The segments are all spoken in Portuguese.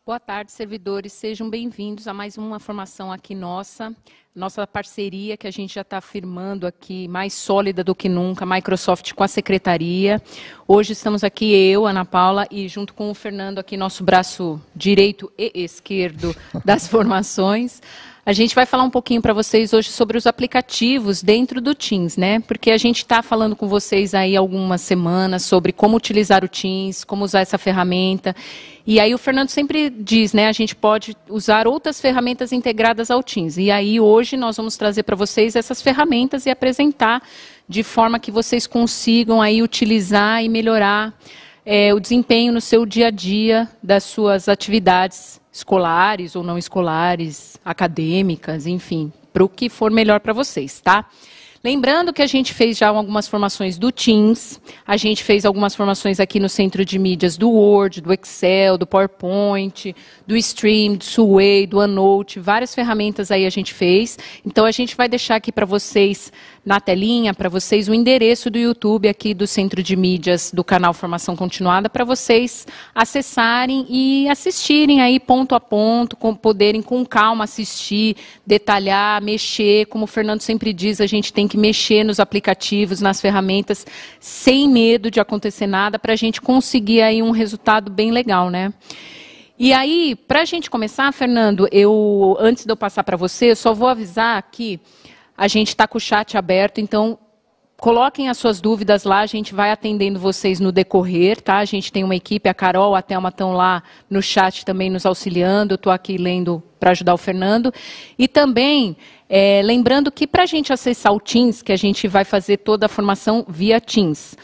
Boa tarde, servidores. Sejam bem-vindos a mais uma formação aqui nossa parceria que a gente já está firmando aqui, mais sólida do que nunca, Microsoft com a Secretaria. Hoje estamos aqui eu, Ana Paula, e junto com o Fernando aqui, nosso braço direito e esquerdo das formações. A gente vai falar um pouquinho para vocês hoje sobre os aplicativos dentro do Teams, né? Porque a gente está falando com vocês aí algumas semanas sobre como utilizar o Teams, como usar essa ferramenta. E aí o Fernando sempre diz, né? A gente pode usar outras ferramentas integradas ao Teams. E aí hoje nós vamos trazer para vocês essas ferramentas e apresentar de forma que vocês consigam aí utilizar e melhorar o desempenho no seu dia a dia das suas atividades escolares ou não escolares, acadêmicas, enfim, para o que for melhor para vocês, tá? Lembrando que a gente fez já algumas formações do Teams, a gente fez algumas formações aqui no Centro de Mídias do Word, do Excel, do PowerPoint, do Stream, do Sway, do OneNote, várias ferramentas aí a gente fez. Então a gente vai deixar aqui para vocês, na telinha, para vocês, o endereço do YouTube aqui do Centro de Mídias do canal Formação Continuada, para vocês acessarem e assistirem aí ponto a ponto, poderem com calma assistir, detalhar, mexer. Como o Fernando sempre diz, a gente tem que mexer nos aplicativos, nas ferramentas, sem medo de acontecer nada, para a gente conseguir aí um resultado bem legal, né? E aí, para a gente começar, Fernando, antes de eu passar para você, eu só vou avisar que a gente está com o chat aberto, então coloquem as suas dúvidas lá, a gente vai atendendo vocês no decorrer, tá? A gente tem uma equipe, a Carol, a Thelma estão lá no chat também nos auxiliando, eu estou aqui lendo para ajudar o Fernando. E também, lembrando que para a gente acessar o Teams, que a gente vai fazer toda a formação via Teams.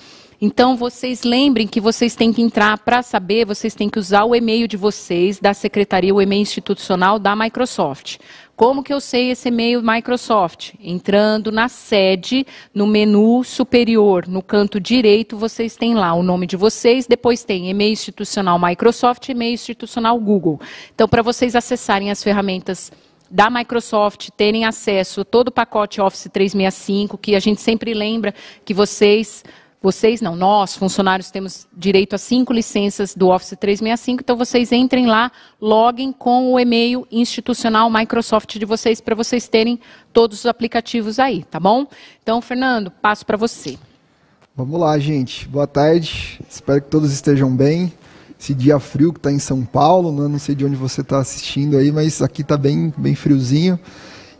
Então, vocês lembrem que vocês têm que entrar, para saber, vocês têm que usar o e-mail de vocês, da secretaria, o e-mail institucional da Microsoft. Como que eu sei esse e-mail Microsoft? Entrando na sede, no menu superior, no canto direito, vocês têm lá o nome de vocês, depois tem e-mail institucional Microsoft e e-mail institucional Google. Então, para vocês acessarem as ferramentas da Microsoft, terem acesso a todo o pacote Office 365, que a gente sempre lembra que nós, funcionários, temos direito a 5 licenças do Office 365, então vocês entrem lá, loguem com o e-mail institucional Microsoft de vocês, para vocês terem todos os aplicativos aí, tá bom? Então, Fernando, passo para você. Vamos lá, gente. Boa tarde. Espero que todos estejam bem. Esse dia frio que está em São Paulo, né? Não sei de onde você está assistindo aí, mas aqui está bem friozinho.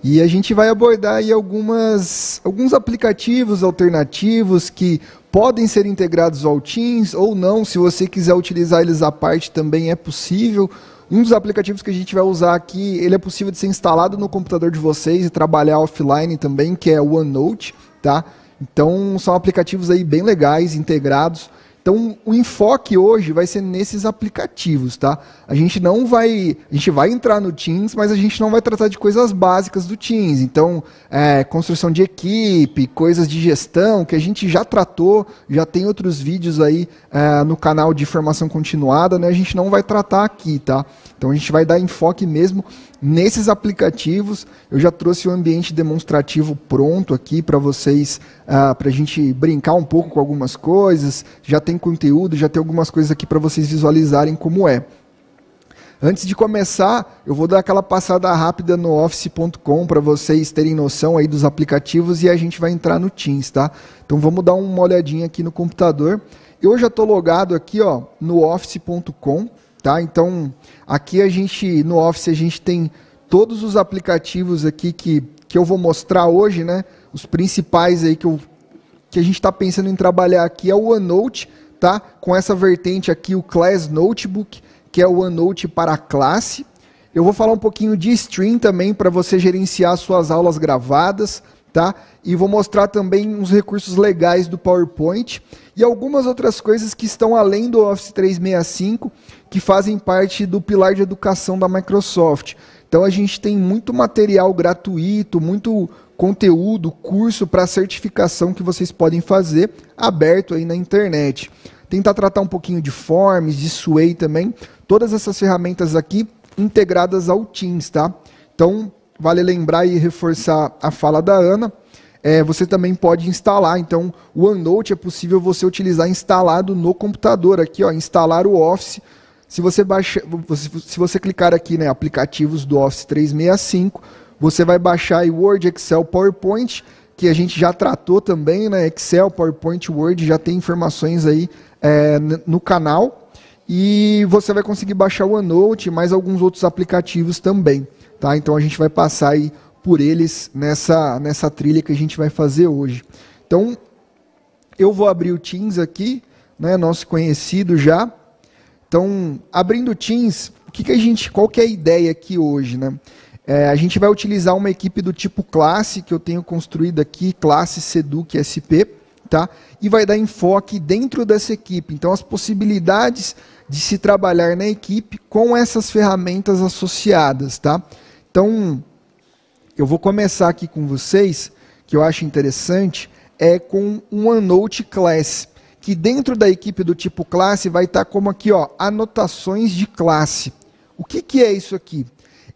E a gente vai abordar aí alguns aplicativos alternativos que podem ser integrados ao Teams ou não. Se você quiser utilizar eles à parte, também é possível. Um dos aplicativos que a gente vai usar aqui, ele é possível de ser instalado no computador de vocês e trabalhar offline também, que é o OneNote, tá? Então, são aplicativos aí bem legais, integrados. Então, o enfoque hoje vai ser nesses aplicativos, tá? A gente vai entrar no Teams, mas a gente não vai tratar de coisas básicas do Teams. Então, construção de equipe, coisas de gestão, que a gente já tratou, já tem outros vídeos aí no canal de formação continuada, né? A gente não vai tratar aqui, tá? Então, a gente vai dar enfoque mesmo nesses aplicativos. Eu já trouxe o ambiente demonstrativo pronto aqui para vocês, para a gente brincar um pouco com algumas coisas. Já tem conteúdo, já tem algumas coisas aqui para vocês visualizarem como é. Antes de começar, eu vou dar aquela passada rápida no office.com para vocês terem noção aí dos aplicativos e a gente vai entrar no Teams, tá? Então vamos dar uma olhadinha aqui no computador. Eu já estou logado aqui, ó, no office.com, tá? Então aqui no Office a gente tem todos os aplicativos aqui que eu vou mostrar hoje, né? Os principais aí que a gente está pensando em trabalhar aqui é o OneNote, tá? Com essa vertente aqui, o Class Notebook, que é o OneNote para a classe. Eu vou falar um pouquinho de Stream também, para você gerenciar suas aulas gravadas, tá? E vou mostrar também uns recursos legais do PowerPoint e algumas outras coisas que estão além do Office 365, que fazem parte do pilar de educação da Microsoft. Então a gente tem muito material gratuito, muito conteúdo, curso para certificação que vocês podem fazer, aberto aí na internet. Tentar tratar um pouquinho de Forms, de Sway também, todas essas ferramentas aqui integradas ao Teams, tá? Então, vale lembrar e reforçar a fala da Ana. Você também pode instalar, então o OneNote é possível você utilizar instalado no computador aqui, ó, instalar o Office Se você clicar aqui, né, aplicativos do Office 365, você vai baixar aí Word, Excel, PowerPoint, que a gente já tratou também, né? Excel, PowerPoint, Word, já tem informações aí no canal. E você vai conseguir baixar o OneNote e mais alguns outros aplicativos também, tá? Então a gente vai passar aí por eles nessa trilha que a gente vai fazer hoje. Então, eu vou abrir o Teams aqui, né? Nosso conhecido já. Então, abrindo o Teams, qual que é a ideia aqui hoje, né? A gente vai utilizar uma equipe do tipo classe, que eu tenho construído aqui, classe Seduc SP, tá? E vai dar enfoque dentro dessa equipe. Então, as possibilidades de se trabalhar na equipe com essas ferramentas associadas, tá? Então, eu vou começar aqui com vocês, que eu acho interessante, com um OneNote Class, que dentro da equipe do tipo classe vai estar como aqui, ó, anotações de classe. O que é isso aqui?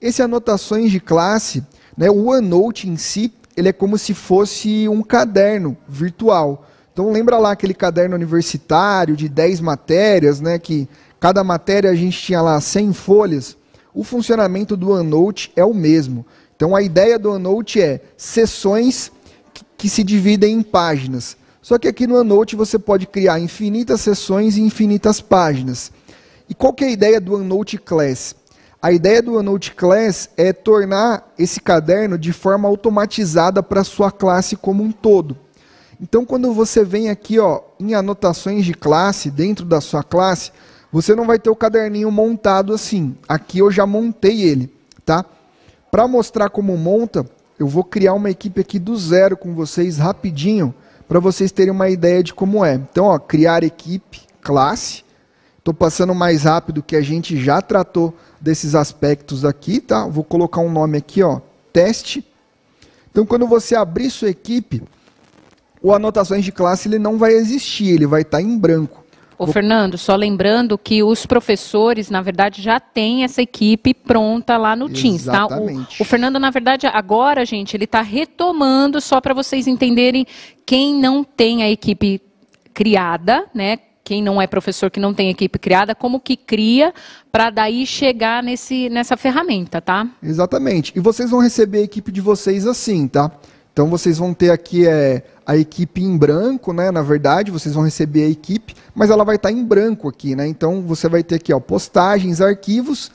Esse anotações de classe, né, o OneNote em si, ele é como se fosse um caderno virtual. Então lembra lá aquele caderno universitário de 10 matérias, né, que cada matéria a gente tinha lá 100 folhas? O funcionamento do OneNote é o mesmo. Então a ideia do OneNote é sessões que se dividem em páginas. Só que aqui no OneNote você pode criar infinitas sessões e infinitas páginas. E qual que é a ideia do OneNote Class? A ideia do OneNote Class é tornar esse caderno de forma automatizada para a sua classe como um todo. Então, quando você vem aqui, ó, em anotações de classe, dentro da sua classe, você não vai ter o caderninho montado assim. Aqui eu já montei ele, tá? Para mostrar como monta, eu vou criar uma equipe aqui do zero com vocês rapidinho, para vocês terem uma ideia de como é. Então, ó, criar equipe, classe. Estou passando mais rápido que a gente já tratou desses aspectos aqui, tá? Vou colocar um nome aqui, ó, teste. Então, quando você abrir sua equipe, o anotações de classe ele não vai existir, ele vai estar em branco. Ô, Fernando, só lembrando que os professores, na verdade, já têm essa equipe pronta lá no Teams, tá? O Fernando, na verdade, agora, gente, ele está retomando, só para vocês entenderem, quem não tem a equipe criada, né? Quem não é professor que não tem equipe criada, como que cria para daí chegar nessa ferramenta, tá? Exatamente. E vocês vão receber a equipe de vocês assim, tá? Então vocês vão ter aqui a equipe em branco, né? Na verdade, vocês vão receber a equipe, mas ela vai estar em branco aqui, né? Então você vai ter aqui, ó, postagens, arquivos,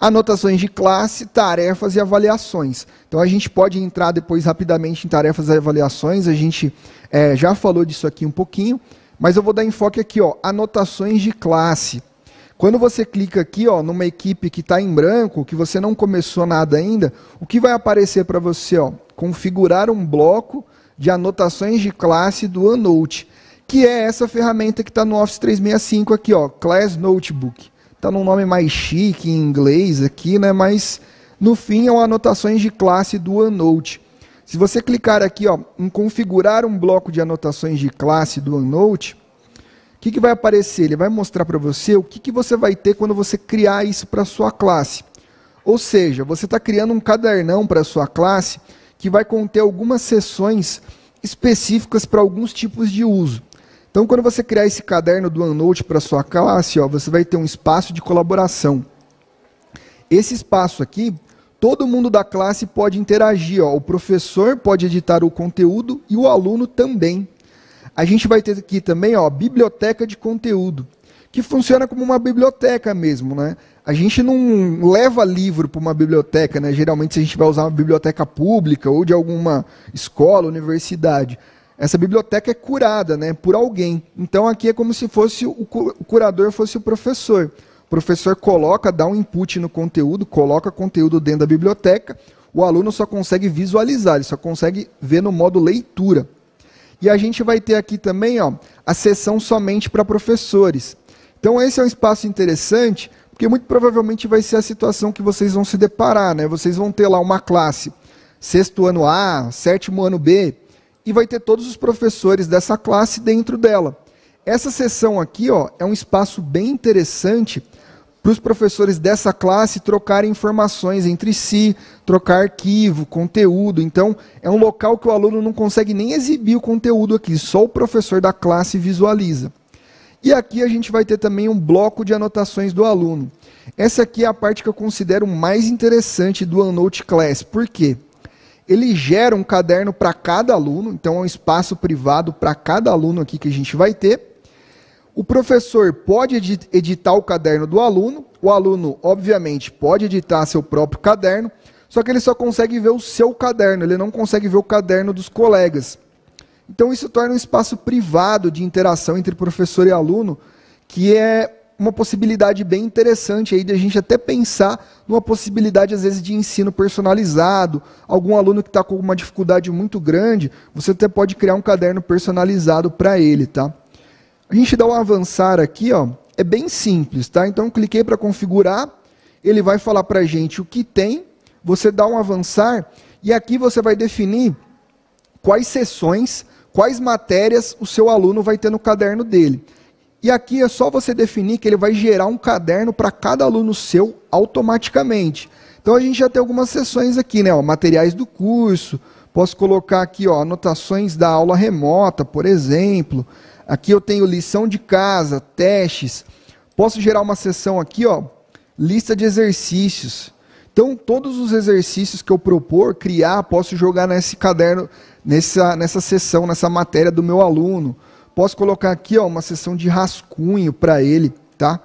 anotações de classe, tarefas e avaliações. Então a gente pode entrar depois rapidamente em tarefas e avaliações, a gente já falou disso aqui um pouquinho, mas eu vou dar enfoque aqui, ó, anotações de classe. Quando você clica aqui, ó, numa equipe que está em branco, que você não começou nada ainda, o que vai aparecer para você? Ó, configurar um bloco de anotações de classe do OneNote, que é essa ferramenta que está no Office 365 aqui, ó, Class Notebook. Está num nome mais chique em inglês aqui, né? Mas no fim é uma anotações de classe do OneNote. Se você clicar aqui, ó, em configurar um bloco de anotações de classe do OneNote, o que vai aparecer? Ele vai mostrar para você o que você vai ter quando você criar isso para a sua classe. Ou seja, você está criando um cadernão para a sua classe que vai conter algumas seções específicas para alguns tipos de uso. Então, quando você criar esse caderno do OneNote para a sua classe, ó, você vai ter um espaço de colaboração. Esse espaço aqui, todo mundo da classe pode interagir. Ó. O professor pode editar o conteúdo e o aluno também. A gente vai ter aqui também, ó, biblioteca de conteúdo, que funciona como uma biblioteca mesmo, né? A gente não leva livro para uma biblioteca, né? Geralmente a gente vai usar uma biblioteca pública ou de alguma escola, universidade. Essa biblioteca é curada, né, por alguém. Então aqui é como se fosse o curador fosse o professor. O professor dá um input no conteúdo, coloca conteúdo dentro da biblioteca, o aluno só consegue visualizar, ele só consegue ver no modo leitura. E a gente vai ter aqui também, ó, a seção somente para professores. Então esse é um espaço interessante, porque muito provavelmente vai ser a situação que vocês vão se deparar, né? Vocês vão ter lá uma classe, 6º ano A, 7º ano B, e vai ter todos os professores dessa classe dentro dela. Essa seção aqui, ó, é um espaço bem interessante para os professores dessa classe trocarem informações entre si, trocar arquivo, conteúdo. Então, é um local que o aluno não consegue nem exibir o conteúdo aqui, só o professor da classe visualiza. E aqui a gente vai ter também um bloco de anotações do aluno. Essa aqui é a parte que eu considero mais interessante do OneNote Class. Por quê? Ele gera um caderno para cada aluno, então é um espaço privado para cada aluno aqui que a gente vai ter. O professor pode editar o caderno do aluno, o aluno, obviamente, pode editar seu próprio caderno, só que ele só consegue ver o seu caderno, ele não consegue ver o caderno dos colegas. Então isso torna um espaço privado de interação entre professor e aluno, que é uma possibilidade bem interessante aí de a gente até pensar numa possibilidade, às vezes, de ensino personalizado. Algum aluno que está com uma dificuldade muito grande, você até pode criar um caderno personalizado para ele, tá? A gente dá um avançar aqui, ó, é bem simples, tá? Então, eu cliquei para configurar, ele vai falar para a gente o que tem, você dá um avançar, e aqui você vai definir quais sessões, quais matérias o seu aluno vai ter no caderno dele. E aqui é só você definir que ele vai gerar um caderno para cada aluno seu automaticamente. Então a gente já tem algumas seções aqui, né? Ó, materiais do curso, posso colocar aqui, ó, anotações da aula remota, por exemplo. Aqui eu tenho lição de casa, testes. Posso gerar uma seção aqui, ó, lista de exercícios. Então todos os exercícios que eu propor, criar, posso jogar nesse caderno, nessa seção, nessa matéria do meu aluno. Posso colocar aqui, ó, uma seção de rascunho para ele, tá?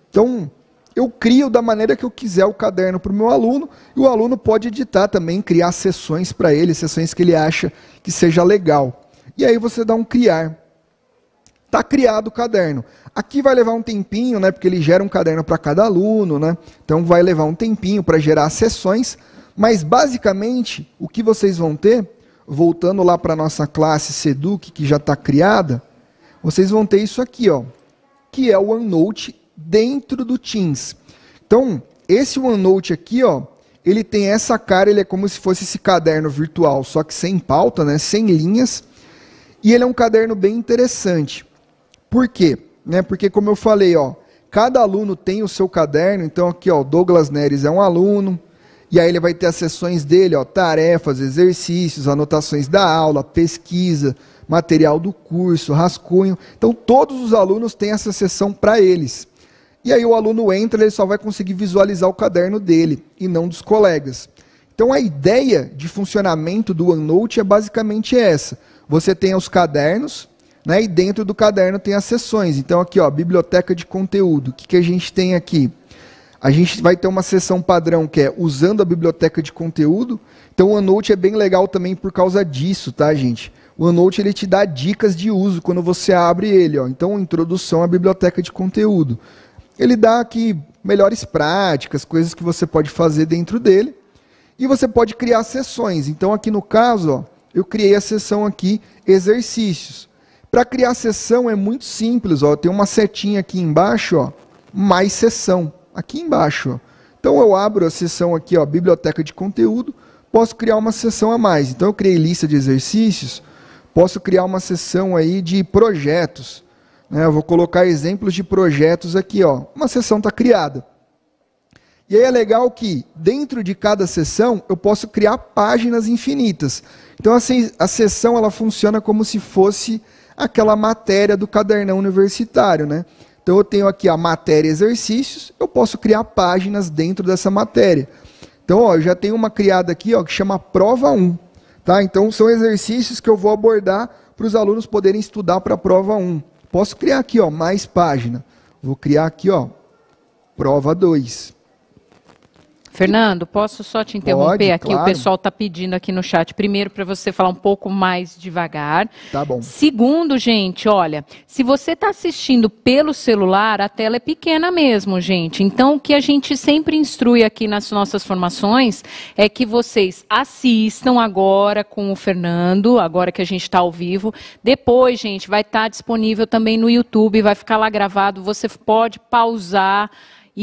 Então, eu crio da maneira que eu quiser o caderno para o meu aluno, e o aluno pode editar também, criar sessões para ele, sessões que ele acha que seja legal. E aí você dá um criar. Está criado o caderno. Aqui vai levar um tempinho, né, porque ele gera um caderno para cada aluno, né? Então vai levar um tempinho para gerar as sessões, mas basicamente o que vocês vão ter, voltando lá para a nossa classe Seduc, que já está criada, vocês vão ter isso aqui, ó, que é o OneNote dentro do Teams. Então, esse OneNote aqui, ó, ele tem essa cara, ele é como se fosse esse caderno virtual, só que sem pauta, né, sem linhas, e ele é um caderno bem interessante. Por quê? Né, porque, como eu falei, ó, cada aluno tem o seu caderno, então aqui, ó, Douglas Neres é um aluno, e aí ele vai ter as sessões dele, ó, tarefas, exercícios, anotações da aula, pesquisa, material do curso, rascunho. Então, todos os alunos têm essa seção para eles. E aí o aluno entra, ele só vai conseguir visualizar o caderno dele, e não dos colegas. Então, a ideia de funcionamento do OneNote é basicamente essa. Você tem os cadernos, né, e dentro do caderno tem as seções. Então, aqui, ó, biblioteca de conteúdo. O que a gente tem aqui? A gente vai ter uma seção padrão que é usando a biblioteca de conteúdo. Então, o OneNote é bem legal também por causa disso, tá, gente? O OneNote ele te dá dicas de uso quando você abre ele, ó. Então, introdução à biblioteca de conteúdo. Ele dá aqui melhores práticas, coisas que você pode fazer dentro dele. E você pode criar sessões. Então, aqui no caso, ó, eu criei a seção aqui, exercícios. Para criar sessão é muito simples, ó. Tem uma setinha aqui embaixo, ó, mais sessão. Aqui embaixo, ó. Então, eu abro a seção aqui, ó, biblioteca de conteúdo. Posso criar uma sessão a mais. Então, eu criei lista de exercícios. Posso criar uma seção aí de projetos. Né? Eu vou colocar exemplos de projetos aqui, ó. Uma seção está criada. E aí é legal que, dentro de cada seção, eu posso criar páginas infinitas. Então, assim, a seção ela funciona como se fosse aquela matéria do cadernão universitário, né? Então, eu tenho aqui a matéria exercícios, eu posso criar páginas dentro dessa matéria. Então, ó, eu já tenho uma criada aqui, ó, que chama Prova 1. Tá? Então, são exercícios que eu vou abordar para os alunos poderem estudar para a prova 1. Posso criar aqui, ó, mais página. Vou criar aqui, ó, prova 2. Fernando, posso só te interromper Pode, aqui? claro. O pessoal está pedindo aqui no chat. Primeiro, para você falar um pouco mais devagar. Tá bom. Segundo, gente, olha, se você está assistindo pelo celular, a tela é pequena mesmo, gente. Então, o que a gente sempre instrui aqui nas nossas formações é que vocês assistam agora com o Fernando, agora que a gente está ao vivo. Depois, gente, vai estar disponível também no YouTube, vai ficar lá gravado. Você pode pausar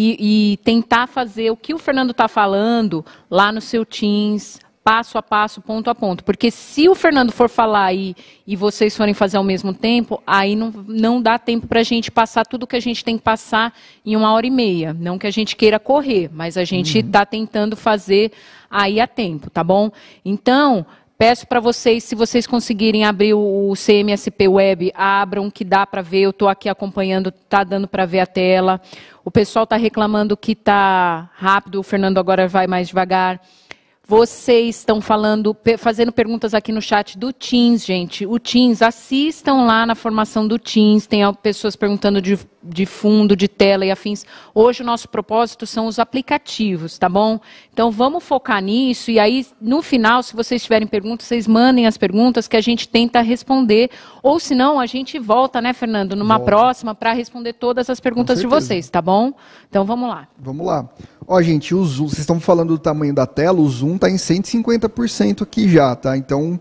e tentar fazer o que o Fernando está falando lá no seu Teams, passo a passo, ponto a ponto. Porque se o Fernando for falar e vocês forem fazer ao mesmo tempo, aí não dá tempo para a gente passar tudo que a gente tem que passar em 1h30. Não que a gente queira correr, mas a gente está tentando fazer aí a tempo, tá bom? Então, Peço para vocês, se vocês conseguirem abrir o CMSP Web, abram, que dá para ver. Eu estou aqui acompanhando, está dando para ver a tela. O pessoal está reclamando que está rápido, o Fernando agora vai mais devagar. Vocês estão fazendo perguntas aqui no chat do Teams, gente. O Teams, assistam lá na formação do Teams. Tem pessoas perguntando de fundo, de tela e afins. Hoje o nosso propósito são os aplicativos, tá bom? Então vamos focar nisso e aí no final, se vocês tiverem perguntas, vocês mandem as perguntas que a gente tenta responder. Ou se não, a gente volta, né, Fernando, numa próxima para responder todas as perguntas de vocês, tá bom? Então vamos lá. Vamos lá. Ó, gente, o zoom, vocês estão falando do tamanho da tela, o zoom está em 150% aqui já, tá? Então,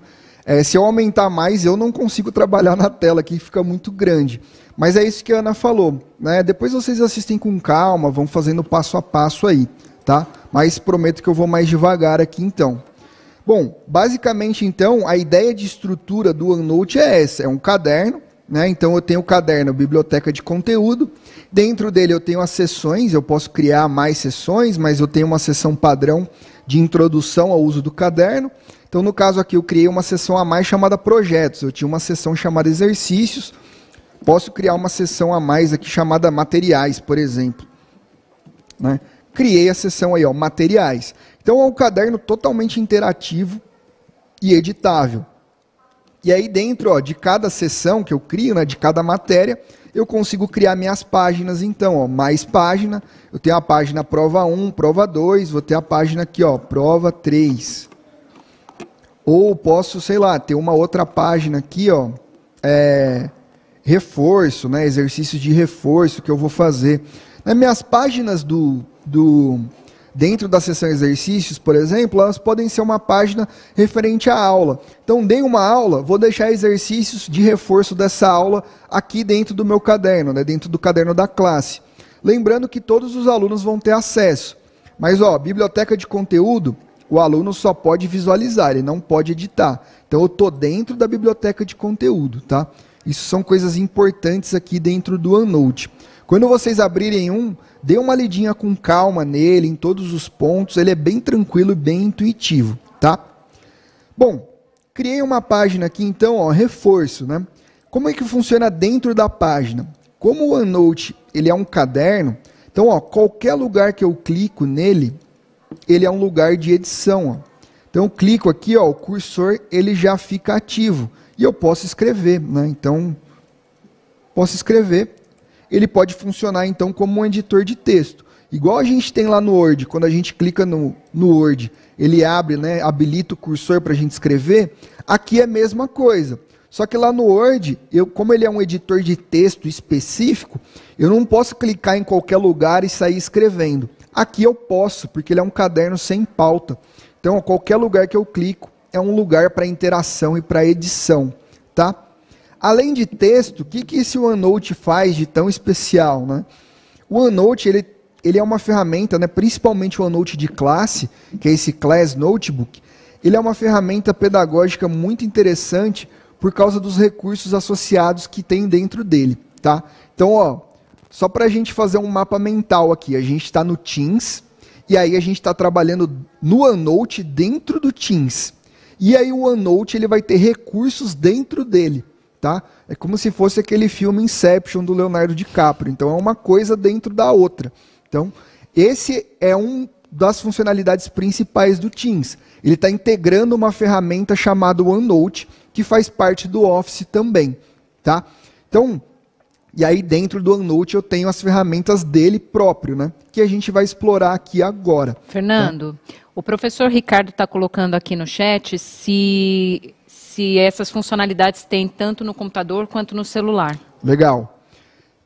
se eu aumentar mais, eu não consigo trabalhar na tela aqui, fica muito grande. Mas é isso que a Ana falou, né? Depois vocês assistem com calma, vão fazendo passo a passo aí, tá? Mas prometo que eu vou mais devagar aqui então. Bom, basicamente então, a ideia de estrutura do OneNote é essa, é um caderno, né? Então eu tenho o caderno Biblioteca de Conteúdo, dentro dele eu tenho as seções, eu posso criar mais seções, mas eu tenho uma seção padrão de introdução ao uso do caderno. Então no caso aqui eu criei uma seção a mais chamada Projetos, eu tinha uma seção chamada Exercícios, posso criar uma seção a mais aqui chamada Materiais, por exemplo. Né? Criei a seção aí, ó, Materiais. Então é um caderno totalmente interativo e editável. E aí dentro, ó, de cada seção que eu crio, né, de cada matéria, eu consigo criar minhas páginas então, ó, mais página, eu tenho a página prova 1, prova 2, vou ter a página aqui, ó, prova 3. Ou posso, sei lá, ter uma outra página aqui, ó, reforço, né, exercício de reforço que eu vou fazer. Nas minhas páginas dentro da seção exercícios, por exemplo, elas podem ser uma página referente à aula. Então, dei uma aula, vou deixar exercícios de reforço dessa aula aqui dentro do meu caderno, né, dentro do caderno da classe. Lembrando que todos os alunos vão ter acesso. Mas, ó, biblioteca de conteúdo, o aluno só pode visualizar, ele não pode editar. Então, eu estou dentro da biblioteca de conteúdo, tá? Isso são coisas importantes aqui dentro do OneNote. Quando vocês abrirem dê uma lidinha com calma nele, em todos os pontos, ele é bem tranquilo e bem intuitivo, tá? Bom, criei uma página aqui então, ó, reforço, né? Como é que funciona dentro da página? Como o OneNote, ele é um caderno, então, ó, qualquer lugar que eu clico nele, ele é um lugar de edição, ó. Então, eu clico aqui, ó, o cursor, ele já fica ativo, e eu posso escrever, né? Então, posso escrever. Ele pode funcionar, então, como um editor de texto. Igual a gente tem lá no Word, quando a gente clica no Word, ele abre, né, habilita o cursor para a gente escrever, aqui é a mesma coisa. Só que lá no Word, como ele é um editor de texto específico, eu não posso clicar em qualquer lugar e sair escrevendo. Aqui eu posso, porque ele é um caderno sem pauta. Então, qualquer lugar que eu clico é um lugar para interação e para edição, tá? Além de texto, o que esse OneNote faz de tão especial, né? O OneNote, ele é uma ferramenta, né, principalmente o OneNote de classe, que é esse Class Notebook, ele é uma ferramenta pedagógica muito interessante por causa dos recursos associados que tem dentro dele, tá? Então, ó, só para a gente fazer um mapa mental aqui, a gente está no Teams, e aí a gente está trabalhando no OneNote dentro do Teams. E aí o OneNote, ele vai ter recursos dentro dele. Tá? É como se fosse aquele filme Inception do Leonardo DiCaprio. Então é uma coisa dentro da outra. Então esse é das funcionalidades principais do Teams. Ele está integrando uma ferramenta chamada OneNote, que faz parte do Office também. Tá? Então, e aí dentro do OneNote eu tenho as ferramentas dele próprio, né? Que a gente vai explorar aqui agora. Fernando, o professor Ricardo está colocando aqui no chat se essas funcionalidades tem tanto no computador quanto no celular. Legal.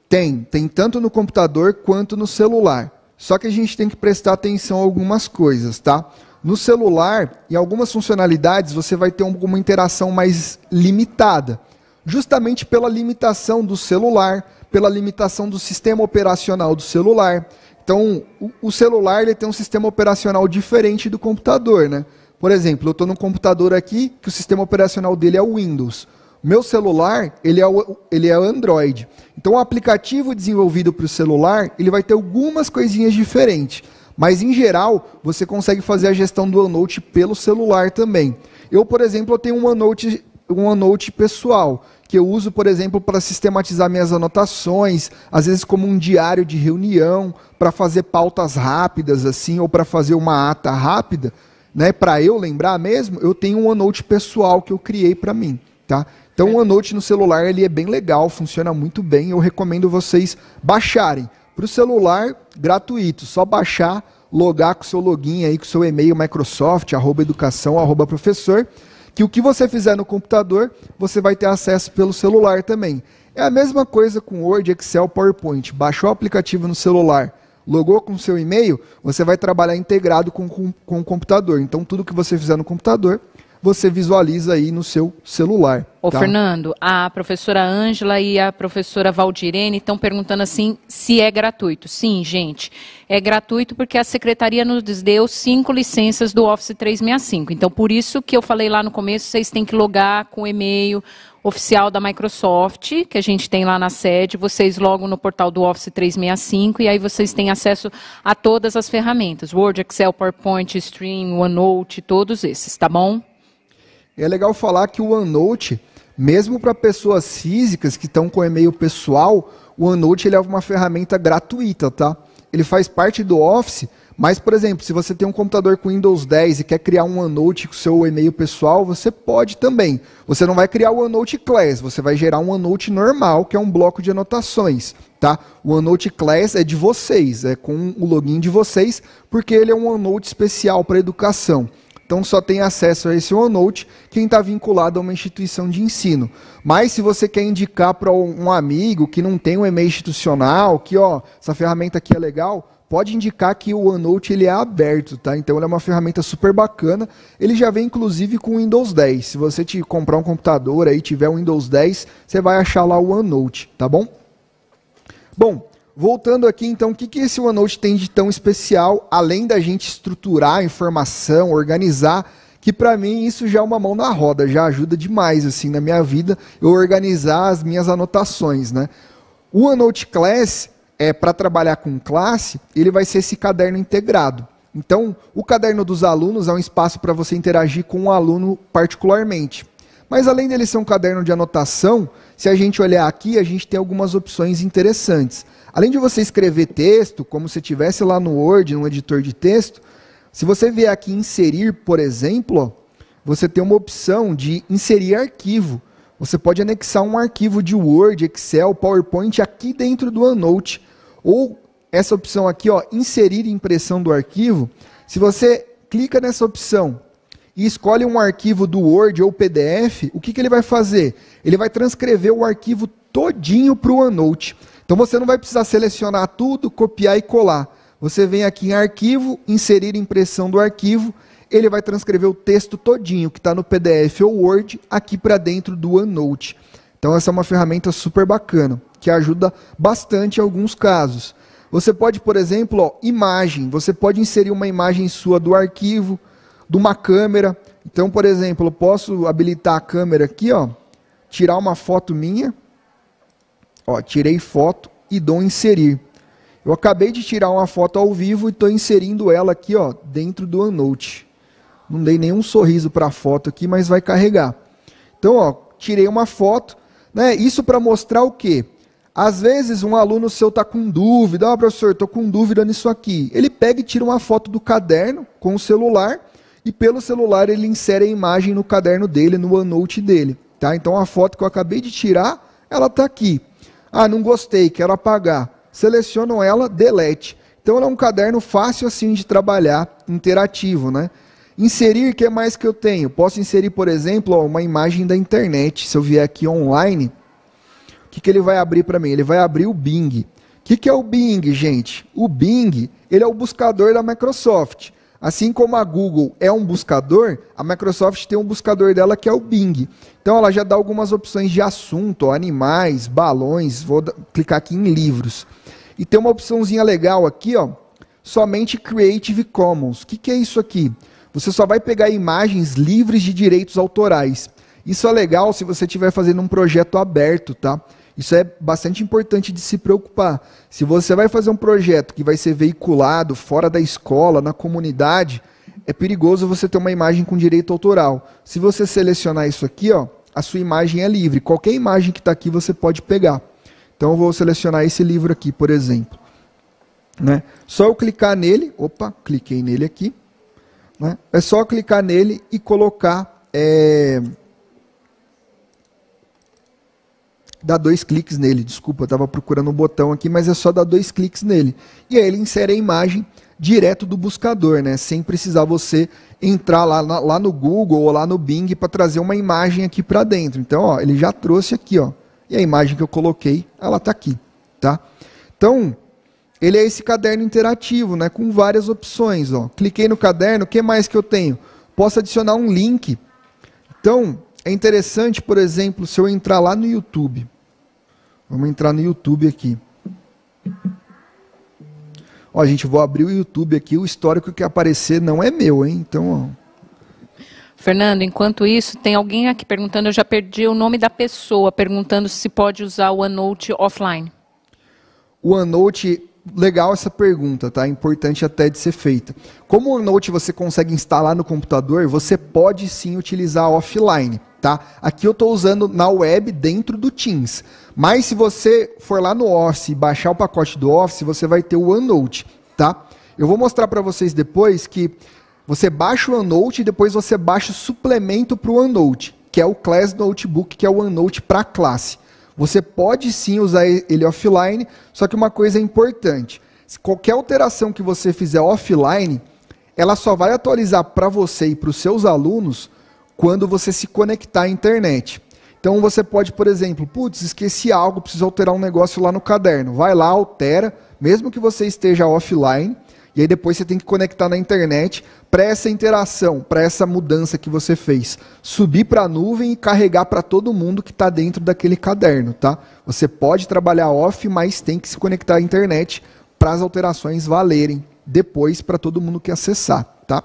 Tem tanto no computador quanto no celular. Só que a gente tem que prestar atenção a algumas coisas, tá? No celular, em algumas funcionalidades, você vai ter uma interação mais limitada. Justamente pela limitação do celular, pela limitação do sistema operacional do celular. Então, o celular ele tem um sistema operacional diferente do computador, né? Por exemplo, eu estou num computador aqui que o sistema operacional dele é o Windows. O meu celular, ele é o Android. Então, o aplicativo desenvolvido para o celular, ele vai ter algumas coisinhas diferentes. Mas, em geral, você consegue fazer a gestão do OneNote pelo celular também. Eu, por exemplo, eu tenho um OneNote pessoal, que eu uso, por exemplo, para sistematizar minhas anotações, às vezes como um diário de reunião, para fazer pautas rápidas, assim, ou para fazer uma ata rápida, né, para eu lembrar mesmo, eu tenho um OneNote pessoal que eu criei para mim, tá? Então o OneNote no celular ele é bem legal, funciona muito bem, eu recomendo vocês baixarem. Para o celular, gratuito, só baixar, logar com o seu login aí, com o seu e-mail Microsoft, @educação, @professor, que o que você fizer no computador, você vai ter acesso pelo celular também. É a mesma coisa com Word, Excel, PowerPoint. Baixou o aplicativo no celular, logou com o seu e-mail, você vai trabalhar integrado com o computador. Então, tudo que você fizer no computador, você visualiza aí no seu celular. Ô, Fernando, a professora Ângela e a professora Valdirene estão perguntando assim se é gratuito. Sim, gente, é gratuito porque a secretaria nos deu 5 licenças do Office 365. Então, por isso que eu falei lá no começo, vocês têm que logar com o e-mail oficial da Microsoft, que a gente tem lá na sede, vocês logam no portal do Office 365 e aí vocês têm acesso a todas as ferramentas, Word, Excel, PowerPoint, Stream, OneNote, todos esses, tá bom? É legal falar que o OneNote, mesmo para pessoas físicas que estão com e-mail pessoal, o OneNote ele é uma ferramenta gratuita, tá? Ele faz parte do Office, mas, por exemplo, se você tem um computador com Windows 10 e quer criar um OneNote com o seu e-mail pessoal, você pode também. Você não vai criar o OneNote Class, você vai gerar um OneNote normal, que é um bloco de anotações, tá? O OneNote Class é de vocês, é com o login de vocês, porque ele é um OneNote especial para educação. Então só tem acesso a esse OneNote quem está vinculado a uma instituição de ensino. Mas se você quer indicar para um amigo que não tem um e-mail institucional, que ó, essa ferramenta aqui é legal, pode indicar que o OneNote ele é aberto, tá? Então ele é uma ferramenta super bacana. Ele já vem inclusive com o Windows 10. Se você comprar um computador aí tiver o Windows 10, você vai achar lá o OneNote, tá bom? Bom, voltando aqui, então, o que esse OneNote tem de tão especial, além da gente estruturar a informação, organizar, que para mim isso já é uma mão na roda, já ajuda demais, assim, na minha vida, eu organizar as minhas anotações, né? O OneNote Class, para trabalhar com classe, ele vai ser esse caderno integrado. Então, o caderno dos alunos é um espaço para você interagir com o aluno particularmente. Mas além dele ser um caderno de anotação, se a gente olhar aqui, a gente tem algumas opções interessantes. Além de você escrever texto, como se estivesse lá no Word, no editor de texto, se você vier aqui em inserir, por exemplo, ó, você tem uma opção de inserir arquivo. Você pode anexar um arquivo de Word, Excel, PowerPoint aqui dentro do OneNote. Ou essa opção aqui, ó, inserir impressão do arquivo. Se você clica nessa opção e escolhe um arquivo do Word ou PDF, o que ele vai fazer? Ele vai transcrever o arquivo todinho para o OneNote. Então você não vai precisar selecionar tudo, copiar e colar. Você vem aqui em arquivo, inserir impressão do arquivo, ele vai transcrever o texto todinho que está no PDF ou Word aqui para dentro do OneNote. Então essa é uma ferramenta super bacana, que ajuda bastante em alguns casos. Você pode, por exemplo, ó, imagem, você pode inserir uma imagem sua do arquivo, de uma câmera. Então, por exemplo, eu posso habilitar a câmera aqui, ó, tirar uma foto minha. Ó, tirei foto e dou inserir. Eu acabei de tirar uma foto ao vivo e estou inserindo ela aqui, ó, dentro do OneNote. Não dei nenhum sorriso para a foto aqui, mas vai carregar. Então, ó, tirei uma foto, né? Isso para mostrar o quê? Às vezes um aluno seu está com dúvida, professor, estou com dúvida nisso aqui. Ele pega e tira uma foto do caderno com o celular e pelo celular ele insere a imagem no caderno dele, no OneNote dele. Tá? Então a foto que eu acabei de tirar, ela está aqui. Ah, não gostei, quero apagar. Seleciono ela, delete. Então ela é um caderno fácil assim de trabalhar, interativo, né? Inserir, o que mais que eu tenho? Posso inserir, por exemplo, ó, uma imagem da internet. Se eu vier aqui online, o que ele vai abrir para mim? Ele vai abrir o Bing. O que é o Bing, gente? O Bing, ele é o buscador da Microsoft. Assim como a Google é um buscador, a Microsoft tem um buscador dela que é o Bing. Então ela já dá algumas opções de assunto, ó, animais, balões, vou clicar aqui em livros. E tem uma opçãozinha legal aqui, ó, somente Creative Commons. O que é isso aqui? Você só vai pegar imagens livres de direitos autorais. Isso é legal se você estiver fazendo um projeto aberto, tá? Isso é bastante importante de se preocupar. Se você vai fazer um projeto que vai ser veiculado fora da escola, na comunidade, é perigoso você ter uma imagem com direito autoral. Se você selecionar isso aqui, ó, a sua imagem é livre. Qualquer imagem que está aqui você pode pegar. Então eu vou selecionar esse livro aqui, por exemplo. Né? Só eu clicar nele, opa, cliquei nele aqui. Né? É só clicar nele e colocar, dar 2 cliques nele. Desculpa, eu estava procurando um botão aqui, mas é só dar 2 cliques nele. E aí ele insere a imagem direto do buscador, né? Sem precisar você entrar lá no Google ou lá no Bing para trazer uma imagem aqui para dentro. Então, ó, ele já trouxe aqui, ó, e a imagem que eu coloquei, ela está aqui, tá? Então, ele é esse caderno interativo, né? Com várias opções, ó. Cliquei no caderno, o que mais que eu tenho? Posso adicionar um link. Então, é interessante, por exemplo, se eu entrar lá no YouTube. Vamos entrar no YouTube aqui. Ó, gente, vou abrir o YouTube aqui, o histórico que aparecer não é meu, hein? Então, ó. Fernando, enquanto isso, tem alguém aqui perguntando, eu já perdi o nome da pessoa, perguntando se pode usar o OneNote offline. O OneNote, legal essa pergunta, tá? Importante até de ser feita. Como o OneNote você consegue instalar no computador, você pode sim utilizar offline, tá? Aqui eu estou usando na web dentro do Teams. Mas se você for lá no Office e baixar o pacote do Office, você vai ter o OneNote, tá? Eu vou mostrar para vocês depois que você baixa o OneNote e depois você baixa o suplemento para o OneNote, que é o Class Notebook, que é o OneNote para classe. Você pode sim usar ele offline, só que uma coisa é importante. Qualquer alteração que você fizer offline, ela só vai atualizar para você e para os seus alunos quando você se conectar à internet. Então você pode, por exemplo, putz, esqueci algo, preciso alterar um negócio lá no caderno. Vai lá, altera, mesmo que você esteja offline, e aí depois você tem que conectar na internet para essa interação, para essa mudança que você fez, subir para a nuvem e carregar para todo mundo que está dentro daquele caderno, tá? Você pode trabalhar off, mas tem que se conectar à internet para as alterações valerem depois para todo mundo que acessar, tá?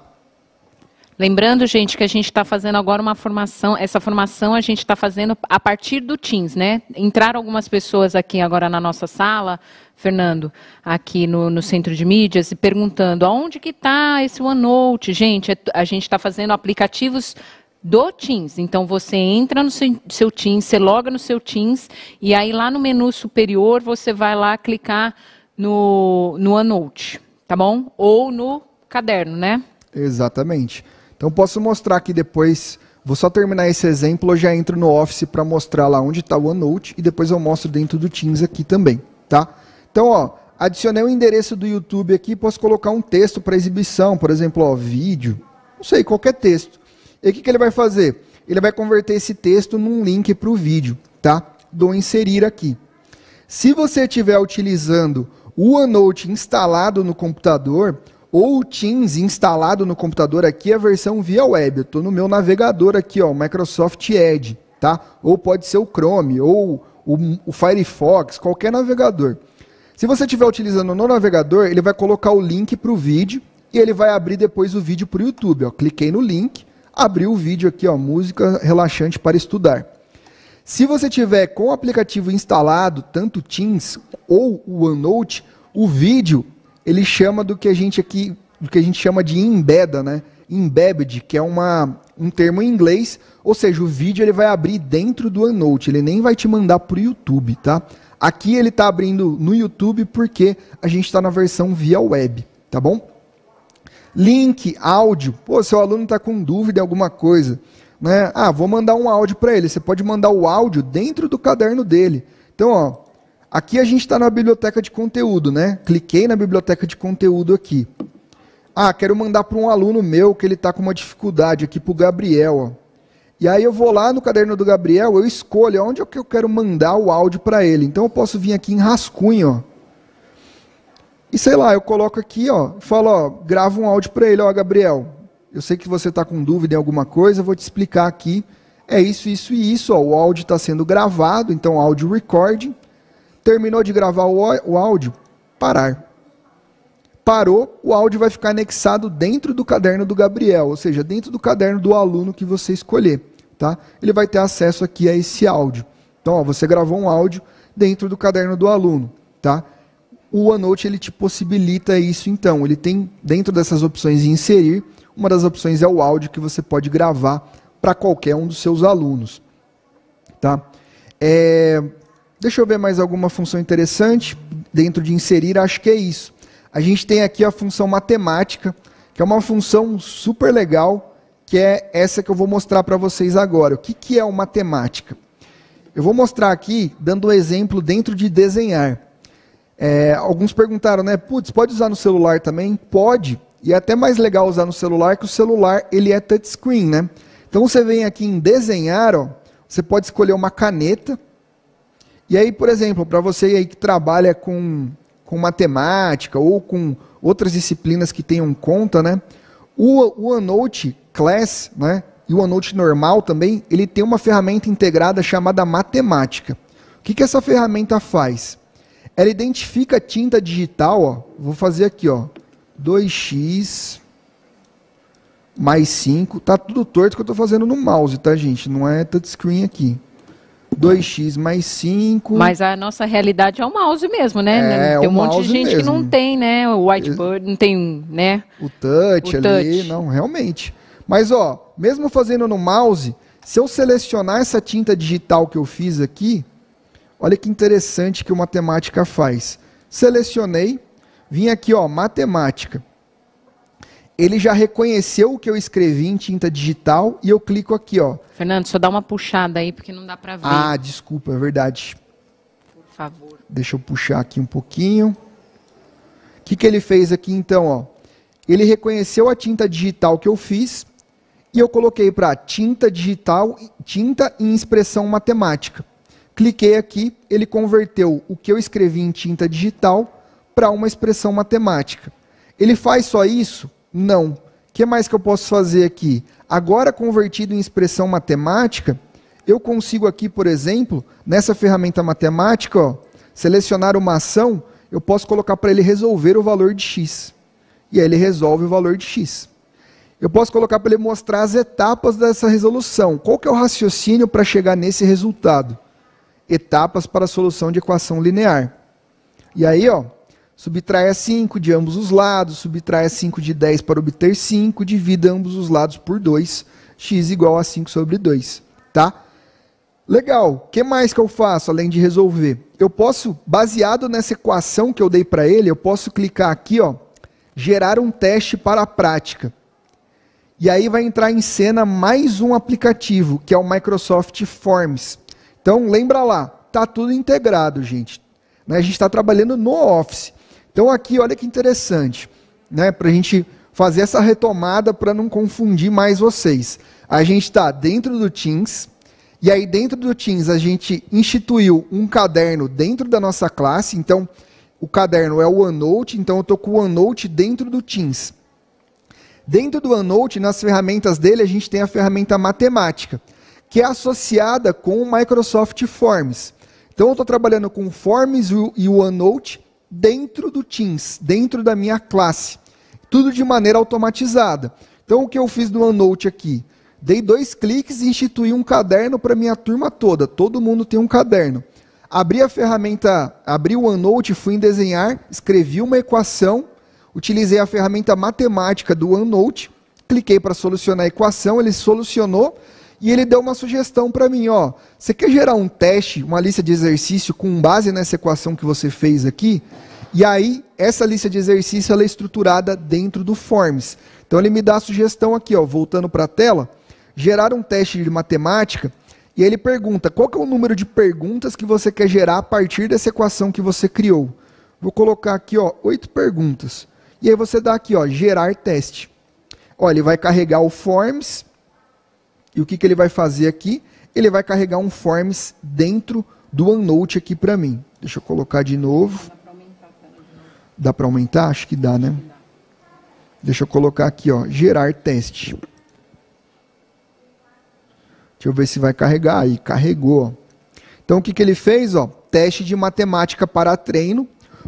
Lembrando, gente, que a gente está fazendo agora uma formação, essa formação a gente está fazendo a partir do Teams, né? Entraram algumas pessoas aqui agora na nossa sala, Fernando, aqui no Centro de Mídias, e perguntando aonde que está esse OneNote. Gente, a gente está fazendo aplicativos do Teams. Então, você entra no seu Teams, você loga no seu Teams, e aí lá no menu superior, você vai lá clicar no OneNote, tá bom? Ou no caderno, né? Exatamente. Então, posso mostrar aqui depois, vou só terminar esse exemplo, eu já entro no Office para mostrar lá onde está o OneNote, e depois eu mostro dentro do Teams aqui também, tá? Então, ó, adicionei o endereço do YouTube aqui, posso colocar um texto para exibição, por exemplo, ó, vídeo, não sei, qualquer texto. E o que ele vai fazer? Ele vai converter esse texto num link para o vídeo, tá? Dou inserir aqui. Se você estiver utilizando o OneNote instalado no computador, ou o Teams instalado no computador, aqui é a versão via web, eu estou no meu navegador aqui, ó, Microsoft Edge, tá? Ou pode ser o Chrome, ou o Firefox, qualquer navegador. Se você estiver utilizando no navegador, ele vai colocar o link para o vídeo e ele vai abrir depois o vídeo para o YouTube. Ó. Cliquei no link, abriu o vídeo aqui, ó, música relaxante para estudar. Se você tiver com o aplicativo instalado, tanto o Teams ou o OneNote, o vídeo ele chama do que a gente chama de embeda, né? Embedded, que é um termo em inglês, ou seja, o vídeo ele vai abrir dentro do OneNote, ele nem vai te mandar para o YouTube, tá? Aqui ele está abrindo no YouTube porque a gente está na versão via web, tá bom? Link, áudio, pô, seu aluno está com dúvida em alguma coisa, né? Ah, vou mandar um áudio para ele, você pode mandar o áudio dentro do caderno dele. Então, ó, aqui a gente está na biblioteca de conteúdo, né? Cliquei na biblioteca de conteúdo aqui. Ah, quero mandar para um aluno meu que ele está com uma dificuldade aqui, para o Gabriel, ó. E aí eu vou lá no caderno do Gabriel, eu escolho onde é que eu quero mandar o áudio para ele. Então eu posso vir aqui em rascunho, ó. E sei lá, eu coloco aqui, ó, falo, ó, gravo um áudio para ele, ó, Gabriel. Eu sei que você está com dúvida em alguma coisa, eu vou te explicar aqui. É isso, isso e isso, ó. O áudio está sendo gravado, então áudio recording. Terminou de gravar o áudio, parar. Parou, o áudio vai ficar anexado dentro do caderno do Gabriel, ou seja, dentro do caderno do aluno que você escolher, tá? Ele vai ter acesso aqui a esse áudio. Então, ó, você gravou um áudio dentro do caderno do aluno, tá? O OneNote, ele te possibilita isso, então. Ele tem, dentro dessas opções de inserir, uma das opções é o áudio, que você pode gravar para qualquer um dos seus alunos. Tá? Deixa eu ver mais alguma função interessante dentro de inserir, acho que é isso. A gente tem aqui a função matemática, que é uma função super legal, que é essa que eu vou mostrar para vocês agora. O que é o matemática? Eu vou mostrar aqui, dando um exemplo dentro de desenhar. Alguns perguntaram, né? Putz, pode usar no celular também? Pode. E é até mais legal usar no celular, que o celular ele é touchscreen, né? Então você vem aqui em desenhar, ó, você pode escolher uma caneta. E aí, por exemplo, para você aí que trabalha com matemática ou com outras disciplinas que tenham conta, né? O OneNote Class, né? E o OneNote normal também, ele tem uma ferramenta integrada chamada matemática. O que essa ferramenta faz? Ela identifica a tinta digital, ó, vou fazer aqui, ó, 2x mais 5, tá tudo torto que eu estou fazendo no mouse, tá, gente? Não é touchscreen aqui. 2x mais 5... Mas a nossa realidade é o mouse mesmo, né? Tem um monte de gente mesmo que não tem, né? O whiteboard, não tem, né? O touch ali, não, realmente. Mas, ó, mesmo fazendo no mouse, se eu selecionar essa tinta digital que eu fiz aqui, olha que interessante que o matemática faz. Selecionei, vim aqui, ó, matemática. Ele já reconheceu o que eu escrevi em tinta digital e eu clico aqui, ó. Fernando, só dá uma puxada aí, porque não dá para ver. Ah, desculpa, é verdade. Por favor. Deixa eu puxar aqui um pouquinho. O que ele fez aqui, então, ó? Ele reconheceu a tinta digital que eu fiz e eu coloquei para tinta digital, tinta em expressão matemática. Cliquei aqui, ele converteu o que eu escrevi em tinta digital para uma expressão matemática. Ele faz só isso? Não. O que mais que eu posso fazer aqui? Agora, convertido em expressão matemática, eu consigo aqui, por exemplo, nessa ferramenta matemática, ó, selecionar uma ação, eu posso colocar para ele resolver o valor de x. E aí ele resolve o valor de x. Eu posso colocar para ele mostrar as etapas dessa resolução. Qual que é o raciocínio para chegar nesse resultado? Etapas para a solução de equação linear. E aí, ó, subtraia 5 de ambos os lados, subtraia 5 de 10 para obter 5, divida ambos os lados por 2, x igual a 5 sobre 2. Tá? Legal. O que mais que eu faço, além de resolver? Eu posso, baseado nessa equação que eu dei para ele, eu posso clicar aqui, ó, gerar um teste para a prática. E aí vai entrar em cena mais um aplicativo, que é o Microsoft Forms. Então, lembra lá, tá tudo integrado, gente. Né? A gente está trabalhando no Office. Então, aqui, olha que interessante, né? Para a gente fazer essa retomada para não confundir mais vocês. A gente está dentro do Teams, e aí dentro do Teams a gente instituiu um caderno dentro da nossa classe. Então, o caderno é o OneNote, então eu estou com o OneNote dentro do Teams. Dentro do OneNote, nas ferramentas dele, a gente tem a ferramenta matemática, que é associada com o Microsoft Forms. Então, eu estou trabalhando com o Forms e o OneNote dentro do Teams, dentro da minha classe. Tudo de maneira automatizada. Então, o que eu fiz no OneNote aqui? Dei 2 cliques e instituí um caderno para a minha turma toda. Todo mundo tem um caderno. Abri a ferramenta, abri o OneNote, fui em desenhar, escrevi uma equação, utilizei a ferramenta matemática do OneNote, cliquei para solucionar a equação, ele solucionou e ele deu uma sugestão para mim, ó. Você quer gerar um teste, uma lista de exercício com base nessa equação que você fez aqui? E aí, essa lista de exercício ela é estruturada dentro do Forms. Então ele me dá a sugestão aqui, ó, voltando para a tela, gerar um teste de matemática, e ele pergunta, qual que é o número de perguntas que você quer gerar a partir dessa equação que você criou? Vou colocar aqui, ó, 8 perguntas. E aí você dá aqui, ó, gerar teste. Ó, ele vai carregar o Forms. E o que ele vai fazer aqui? Ele vai carregar um Forms dentro do OneNote aqui para mim. Deixa eu colocar de novo. Dá para aumentar? Acho que dá, né? Deixa eu colocar aqui, ó, gerar teste. Deixa eu ver se vai carregar. Aí, carregou. Então, o que ele fez? Ó, teste de matemática para treino.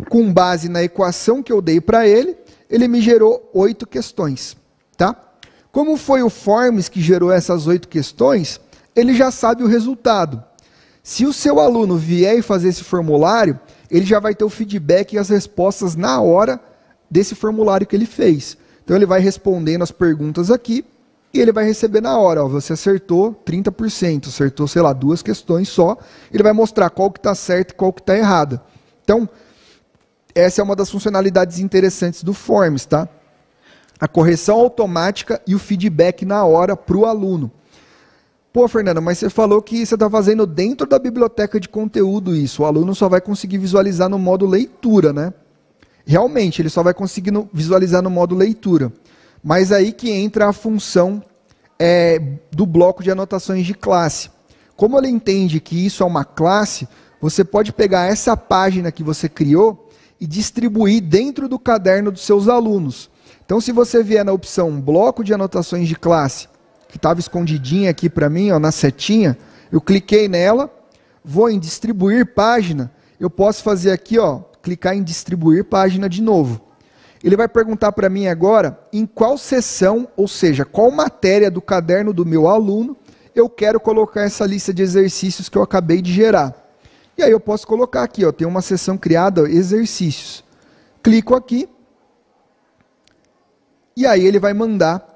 Com base na equação que eu dei para ele, ele me gerou 8 questões. Tá? Como foi o Forms que gerou essas 8 questões, ele já sabe o resultado. Se o seu aluno vier e fazer esse formulário, ele já vai ter o feedback e as respostas na hora desse formulário que ele fez. Então ele vai respondendo as perguntas aqui e ele vai receber na hora. Ó, você acertou 30%, acertou, sei lá, 2 questões só. Ele vai mostrar qual que está certo e qual que está errada. Então, essa é uma das funcionalidades interessantes do Forms, tá? A correção automática e o feedback na hora para o aluno. Pô, Fernanda, mas você falou que você está fazendo dentro da biblioteca de conteúdo isso. O aluno só vai conseguir visualizar no modo leitura, né? Realmente, ele só vai conseguir visualizar no modo leitura. Mas aí que entra a função do bloco de anotações de classe. Como ele entende que isso é uma classe, você pode pegar essa página que você criou e distribuir dentro do caderno dos seus alunos. Então, se você vier na opção bloco de anotações de classe, que estava escondidinha aqui para mim, ó, na setinha, eu cliquei nela, vou em distribuir página, eu posso fazer aqui, ó, clicar em distribuir página de novo. Ele vai perguntar para mim agora em qual seção, ou seja, qual matéria do caderno do meu aluno eu quero colocar essa lista de exercícios que eu acabei de gerar. E aí eu posso colocar aqui, ó, tem uma seção criada, ó, exercícios. Clico aqui, e aí ele vai mandar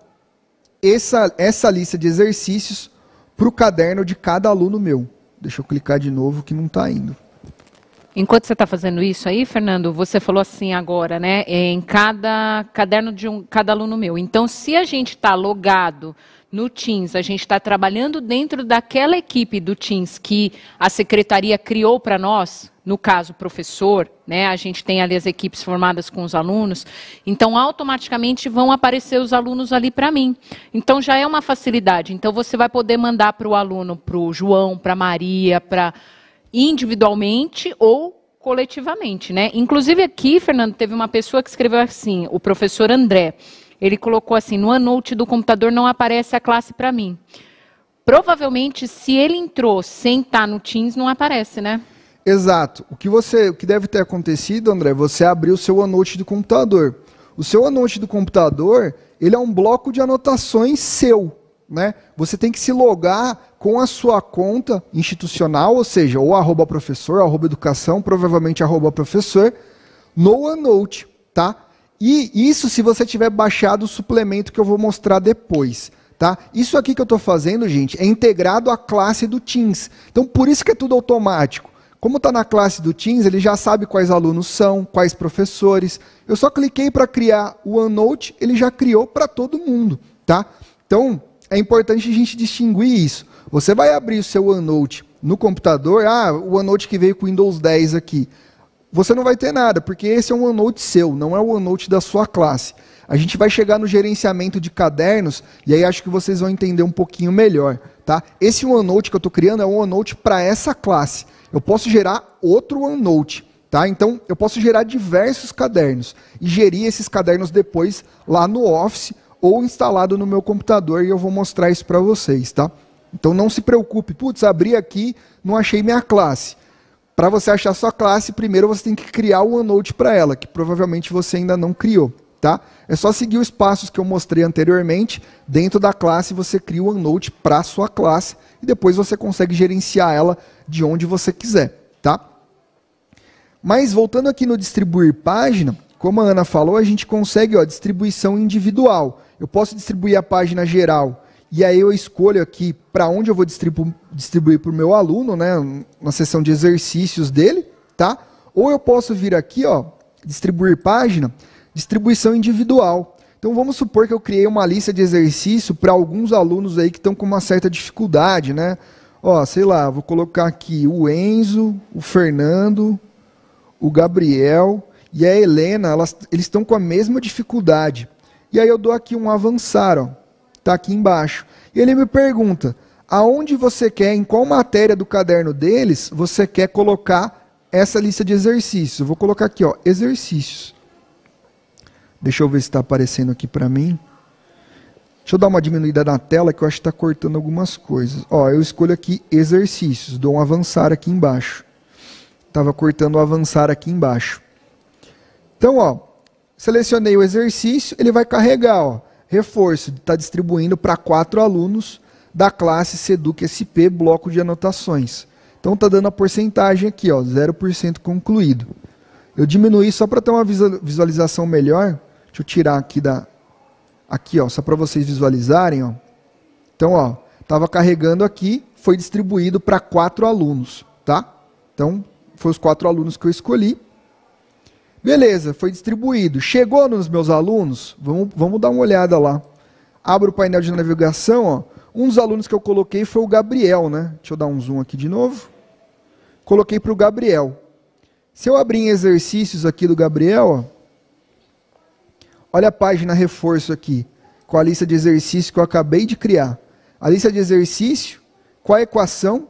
essa lista de exercícios para o caderno de cada aluno meu. Deixa eu clicar de novo que não está indo. Enquanto você está fazendo isso aí, Fernando, você falou assim agora, né? Em cada caderno de cada aluno meu. Então, se a gente está logado no Teams, a gente está trabalhando dentro daquela equipe do Teams que a secretaria criou para nós, no caso, professor, né? A gente tem ali as equipes formadas com os alunos, então automaticamente vão aparecer os alunos ali para mim. Então já é uma facilidade. Então você vai poder mandar para o aluno, para o João, para a Maria, para individualmente ou coletivamente, né? Inclusive aqui, Fernando, teve uma pessoa que escreveu assim, o professor André. Ele colocou assim, no OneNote do computador não aparece a classe para mim. Provavelmente, se ele entrou sem estar no Teams, não aparece, né? Exato. O que deve ter acontecido, André, você abriu o seu OneNote do computador. O seu OneNote do computador, ele é um bloco de anotações seu, né? Você tem que se logar com a sua conta institucional, ou seja, ou @professor, @educação, provavelmente @professor, no OneNote, tá? E isso se você tiver baixado o suplemento que eu vou mostrar depois, tá? Isso aqui que eu estou fazendo, gente, é integrado à classe do Teams. Então, por isso que é tudo automático. Como está na classe do Teams, ele já sabe quais alunos são, quais professores. Eu só cliquei para criar o OneNote, ele já criou para todo mundo, tá? Então, é importante a gente distinguir isso. Você vai abrir o seu OneNote no computador, o OneNote que veio com o Windows 10 aqui. Você não vai ter nada, porque esse é um OneNote seu, não é o OneNote da sua classe. A gente vai chegar no gerenciamento de cadernos, e aí acho que vocês vão entender um pouquinho melhor, tá? Esse OneNote que eu estou criando é um OneNote para essa classe. Eu posso gerar outro OneNote, tá? Então, eu posso gerar diversos cadernos e gerir esses cadernos depois lá no Office ou instalado no meu computador, e eu vou mostrar isso para vocês, tá? Então, não se preocupe. Putz, abri aqui, não achei minha classe. Para você achar sua classe, primeiro você tem que criar o OneNote para ela, que provavelmente você ainda não criou, tá? É só seguir os passos que eu mostrei anteriormente. Dentro da classe você cria o OneNote para a sua classe e depois você consegue gerenciar ela de onde você quiser, tá? Mas voltando aqui no distribuir página, como a Ana falou, a gente consegue, ó, distribuição individual. Eu posso distribuir a página geral e aí eu escolho aqui para onde eu vou distribuir para o meu aluno, né, na seção de exercícios dele, tá? Ou eu posso vir aqui, ó, distribuir página, distribuição individual. Então vamos supor que eu criei uma lista de exercício para alguns alunos aí que estão com uma certa dificuldade, né? Ó, sei lá, vou colocar aqui o Enzo, o Fernando, o Gabriel e a Helena, eles estão com a mesma dificuldade. E aí eu dou aqui um avançar, ó. Está aqui embaixo. E ele me pergunta, aonde você quer, em qual matéria do caderno deles, você quer colocar essa lista de exercícios? Eu vou colocar aqui, ó, exercícios. Deixa eu ver se está aparecendo aqui para mim. Deixa eu dar uma diminuída na tela, que eu acho que está cortando algumas coisas. Ó, eu escolho aqui exercícios, dou um avançar aqui embaixo. Estava cortando o avançar aqui embaixo. Então, ó, selecionei o exercício, ele vai carregar, ó. Reforço, está distribuindo para 4 alunos da classe Seduc SP, bloco de anotações. Então está dando a porcentagem aqui, ó, 0% concluído. Eu diminuí só para ter uma visualização melhor. Deixa eu tirar aqui Aqui, ó, só para vocês visualizarem, ó. Então, ó, estava carregando aqui, foi distribuído para 4 alunos, tá? Então, foi os 4 alunos que eu escolhi. Beleza, foi distribuído. Chegou nos meus alunos? Vamos dar uma olhada lá. Abro o painel de navegação, ó. Um dos alunos que eu coloquei foi o Gabriel, né? Deixa eu dar um zoom aqui de novo. Coloquei para o Gabriel. Se eu abrir em exercícios aqui do Gabriel, ó, olha a página reforço aqui, com a lista de exercícios que eu acabei de criar. A lista de exercício, com a equação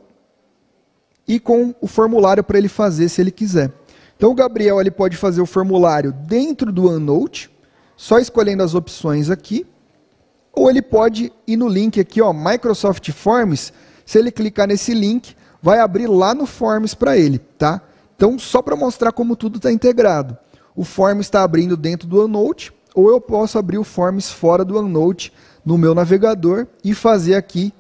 e com o formulário para ele fazer, se ele quiser. Então o Gabriel ele pode fazer o formulário dentro do OneNote, só escolhendo as opções aqui, ou ele pode ir no link aqui, ó, Microsoft Forms. Se ele clicar nesse link, vai abrir lá no Forms para ele, tá? Então, só para mostrar como tudo está integrado. O Forms está abrindo dentro do OneNote, ou eu posso abrir o Forms fora do OneNote, no meu navegador, e fazer aqui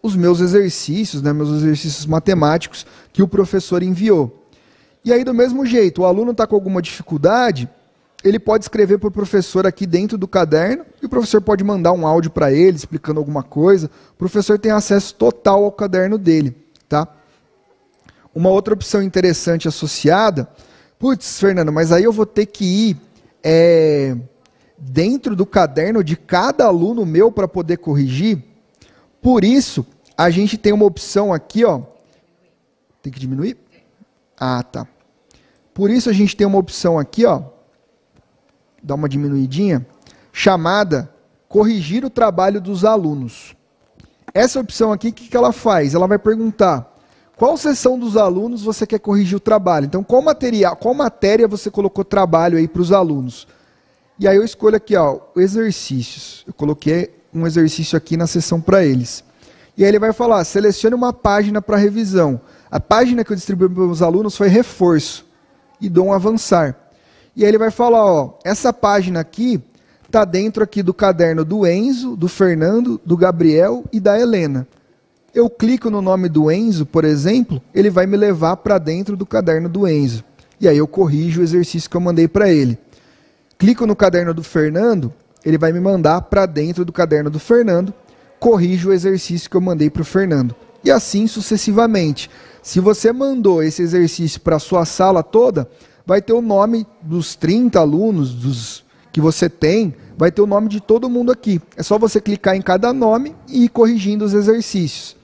os meus exercícios, né, meus exercícios matemáticos que o professor enviou. E aí, do mesmo jeito, o aluno está com alguma dificuldade, ele pode escrever para o professor aqui dentro do caderno, e o professor pode mandar um áudio para ele, explicando alguma coisa. O professor tem acesso total ao caderno dele, tá? Uma outra opção interessante associada, putz, Fernando, mas aí eu vou ter que ir dentro do caderno de cada aluno meu para poder corrigir. Por isso, a gente tem uma opção aqui, ó. Tem que diminuir? Ah, tá. Por isso a gente tem uma opção aqui, ó. Dá uma diminuidinha, chamada corrigir o trabalho dos alunos. Essa opção aqui, o que ela faz? Ela vai perguntar qual seção dos alunos você quer corrigir o trabalho. Então, qual matéria você colocou trabalho aí para os alunos? E aí eu escolho aqui, ó, exercícios. Eu coloquei um exercício aqui na seção para eles. E aí ele vai falar, selecione uma página para revisão. A página que eu distribuí para os alunos foi reforço. E dou um avançar. E aí ele vai falar, ó, essa página aqui está dentro aqui do caderno do Enzo, do Fernando, do Gabriel e da Helena. Eu clico no nome do Enzo, por exemplo, ele vai me levar para dentro do caderno do Enzo. E aí eu corrijo o exercício que eu mandei para ele. Clico no caderno do Fernando, ele vai me mandar para dentro do caderno do Fernando, corrijo o exercício que eu mandei para o Fernando. E assim sucessivamente. Se você mandou esse exercício para a sua sala toda, vai ter o nome dos 30 alunos que você tem, vai ter o nome de todo mundo aqui. É só você clicar em cada nome e ir corrigindo os exercícios.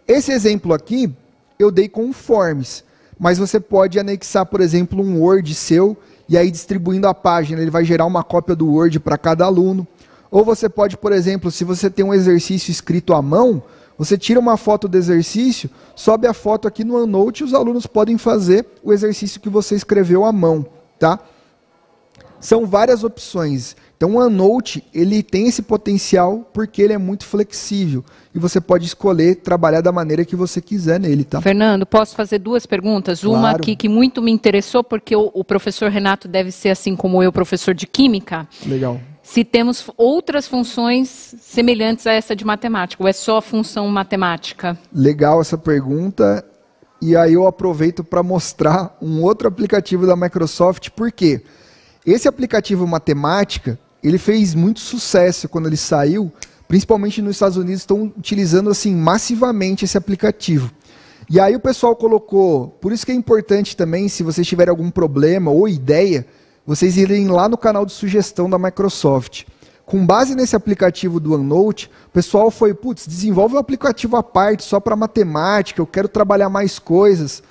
Esse exemplo aqui, eu dei com um Forms, mas você pode anexar, por exemplo, um Word seu, e aí distribuindo a página, ele vai gerar uma cópia do Word para cada aluno. Ou você pode, por exemplo, se você tem um exercício escrito à mão, você tira uma foto do exercício, sobe a foto aqui no OneNote e os alunos podem fazer o exercício que você escreveu à mão, tá? São várias opções. Então o OneNote, ele tem esse potencial porque ele é muito flexível. E você pode escolher trabalhar da maneira que você quiser nele, tá? Fernando, posso fazer 2 perguntas? Claro. Uma aqui que muito me interessou, porque o professor Renato deve ser, assim como eu, professor de Química. Legal. Se temos outras funções semelhantes a essa de matemática, ou é só a função matemática? Legal essa pergunta. E aí eu aproveito para mostrar um outro aplicativo da Microsoft. Por quê? Esse aplicativo matemática, ele fez muito sucesso quando ele saiu, principalmente nos Estados Unidos, estão utilizando assim massivamente esse aplicativo. E aí o pessoal colocou, por isso que é importante também, se vocês tiverem algum problema ou ideia, vocês irem lá no canal de sugestão da Microsoft. Com base nesse aplicativo do OneNote, o pessoal foi, putz, desenvolve um aplicativo à parte só para matemática, eu quero trabalhar mais coisas.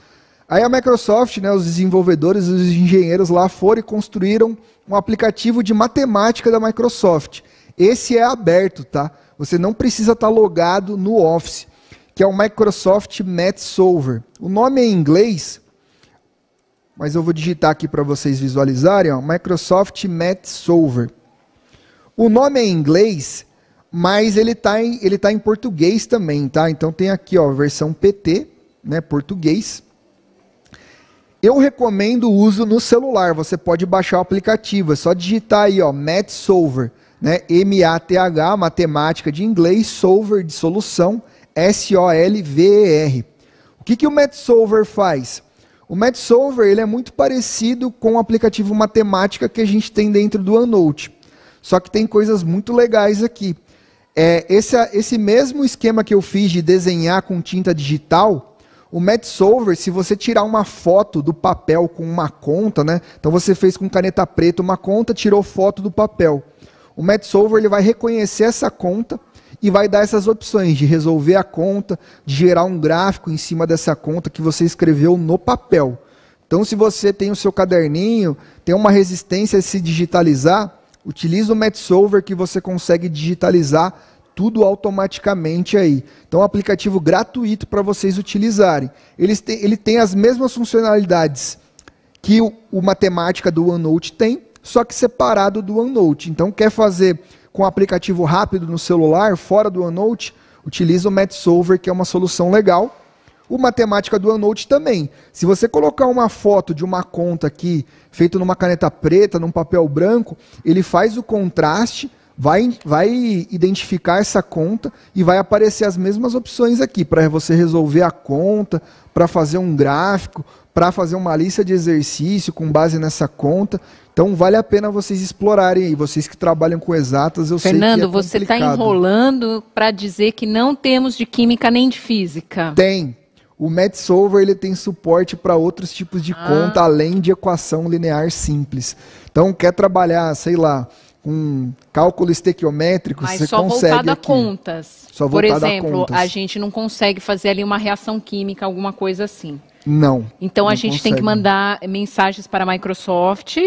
Aí a Microsoft, né, os desenvolvedores, os engenheiros lá foram e construíram um aplicativo de matemática da Microsoft. Esse é aberto, tá? Você não precisa estar logado no Office, que é o Microsoft Math Solver. O nome é em inglês, mas eu vou digitar aqui para vocês visualizarem, ó, Microsoft Math Solver. O nome é em inglês, mas ele tá em português também, tá? Então tem aqui, ó, versão PT, né, português. Eu recomendo o uso no celular, você pode baixar o aplicativo, é só digitar aí, ó, Math Solver, né, M-A-T-H, matemática de inglês, Solver de solução, S-O-L-V-E-R. O que o Math Solver faz? O Math Solver ele é muito parecido com o aplicativo matemática que a gente tem dentro do OneNote. Só que tem coisas muito legais aqui. Esse mesmo esquema que eu fiz de desenhar com tinta digital, o Math Solver, se você tirar uma foto do papel com uma conta, né? Então você fez com caneta preta uma conta, tirou foto do papel. O Math Solver ele vai reconhecer essa conta e vai dar essas opções de resolver a conta, de gerar um gráfico em cima dessa conta que você escreveu no papel. Então, se você tem o seu caderninho, tem uma resistência a se digitalizar, utiliza o Math Solver que você consegue digitalizar tudo automaticamente aí. Então, é um aplicativo gratuito para vocês utilizarem. Ele tem as mesmas funcionalidades que o Matemática do OneNote tem, só que separado do OneNote. Então, quer fazer com um aplicativo rápido no celular, fora do OneNote, utiliza o Math Solver, que é uma solução legal. O Matemática do OneNote também. Se você colocar uma foto de uma conta aqui, feita numa caneta preta, num papel branco, ele faz o contraste, vai identificar essa conta e vai aparecer as mesmas opções aqui, para você resolver a conta, para fazer um gráfico, para fazer uma lista de exercício com base nessa conta. Então vale a pena vocês explorarem aí, vocês que trabalham com exatas, eu Fernando, sei que é você está complicado. enrolando para dizer que não temos de química nem de física. Tem. O Math Solver ele tem suporte para outros tipos de conta, além de equação linear simples. Então, quer trabalhar, sei lá, com cálculo estequiométrico, mas você só consegue voltado aqui. a contas. Só Por voltado a exemplo, contas. a gente não consegue fazer ali uma reação química, alguma coisa assim. Não. Então, não a gente tem que consegue. mandar mensagens para a Microsoft.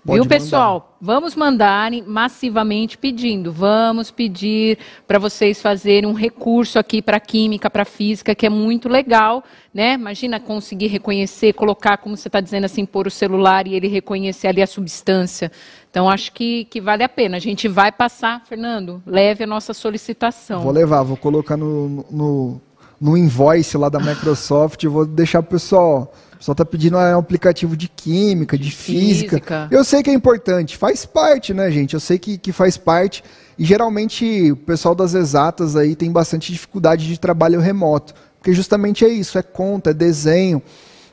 Pode Viu, pessoal? Vamos mandar massivamente pedindo. Vamos pedir para vocês fazerem um recurso aqui para química, para física, que é muito legal, né? Imagina conseguir reconhecer, colocar, como você está dizendo assim, pôr o celular e ele reconhecer ali a substância. Então, acho que vale a pena. A gente vai passar, Fernando, leve a nossa solicitação. Vou levar, vou colocar no invoice lá da Microsoft, eu vou deixar o pessoal... Só está pedindo um aplicativo de química, de física. Eu sei que é importante, faz parte, né, gente? Eu sei que faz parte. E geralmente o pessoal das exatas aí tem bastante dificuldade de trabalho remoto. Porque justamente é isso, é conta, é desenho.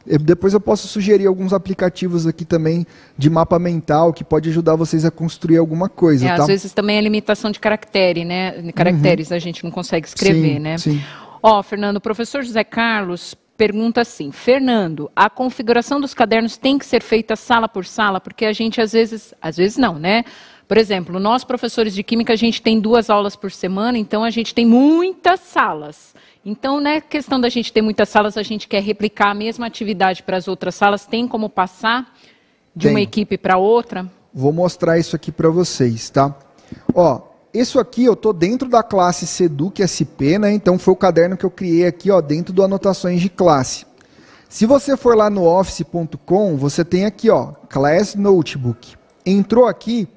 Depois eu posso sugerir alguns aplicativos aqui também de mapa mental que pode ajudar vocês a construir alguma coisa. Tá? Às vezes também é limitação de caractere, né? Caracteres a gente não consegue escrever, sim, né? Sim. Ó, Fernando, o professor José Carlos pergunta assim: Fernando, a configuração dos cadernos tem que ser feita sala por sala? Porque a gente às vezes não, né? Por exemplo, nós professores de química, a gente tem 2 aulas por semana, então a gente tem muitas salas. Então, né, questão da gente ter muitas salas, a gente quer replicar a mesma atividade para as outras salas, tem como passar de uma equipe para outra? Vou mostrar isso aqui para vocês, tá? Ó, isso aqui eu tô dentro da classe Seduc SP, né? Então foi o caderno que eu criei aqui, ó, dentro do anotações de classe. Se você for lá no office.com, você tem aqui, ó, Class Notebook. Entrou aqui,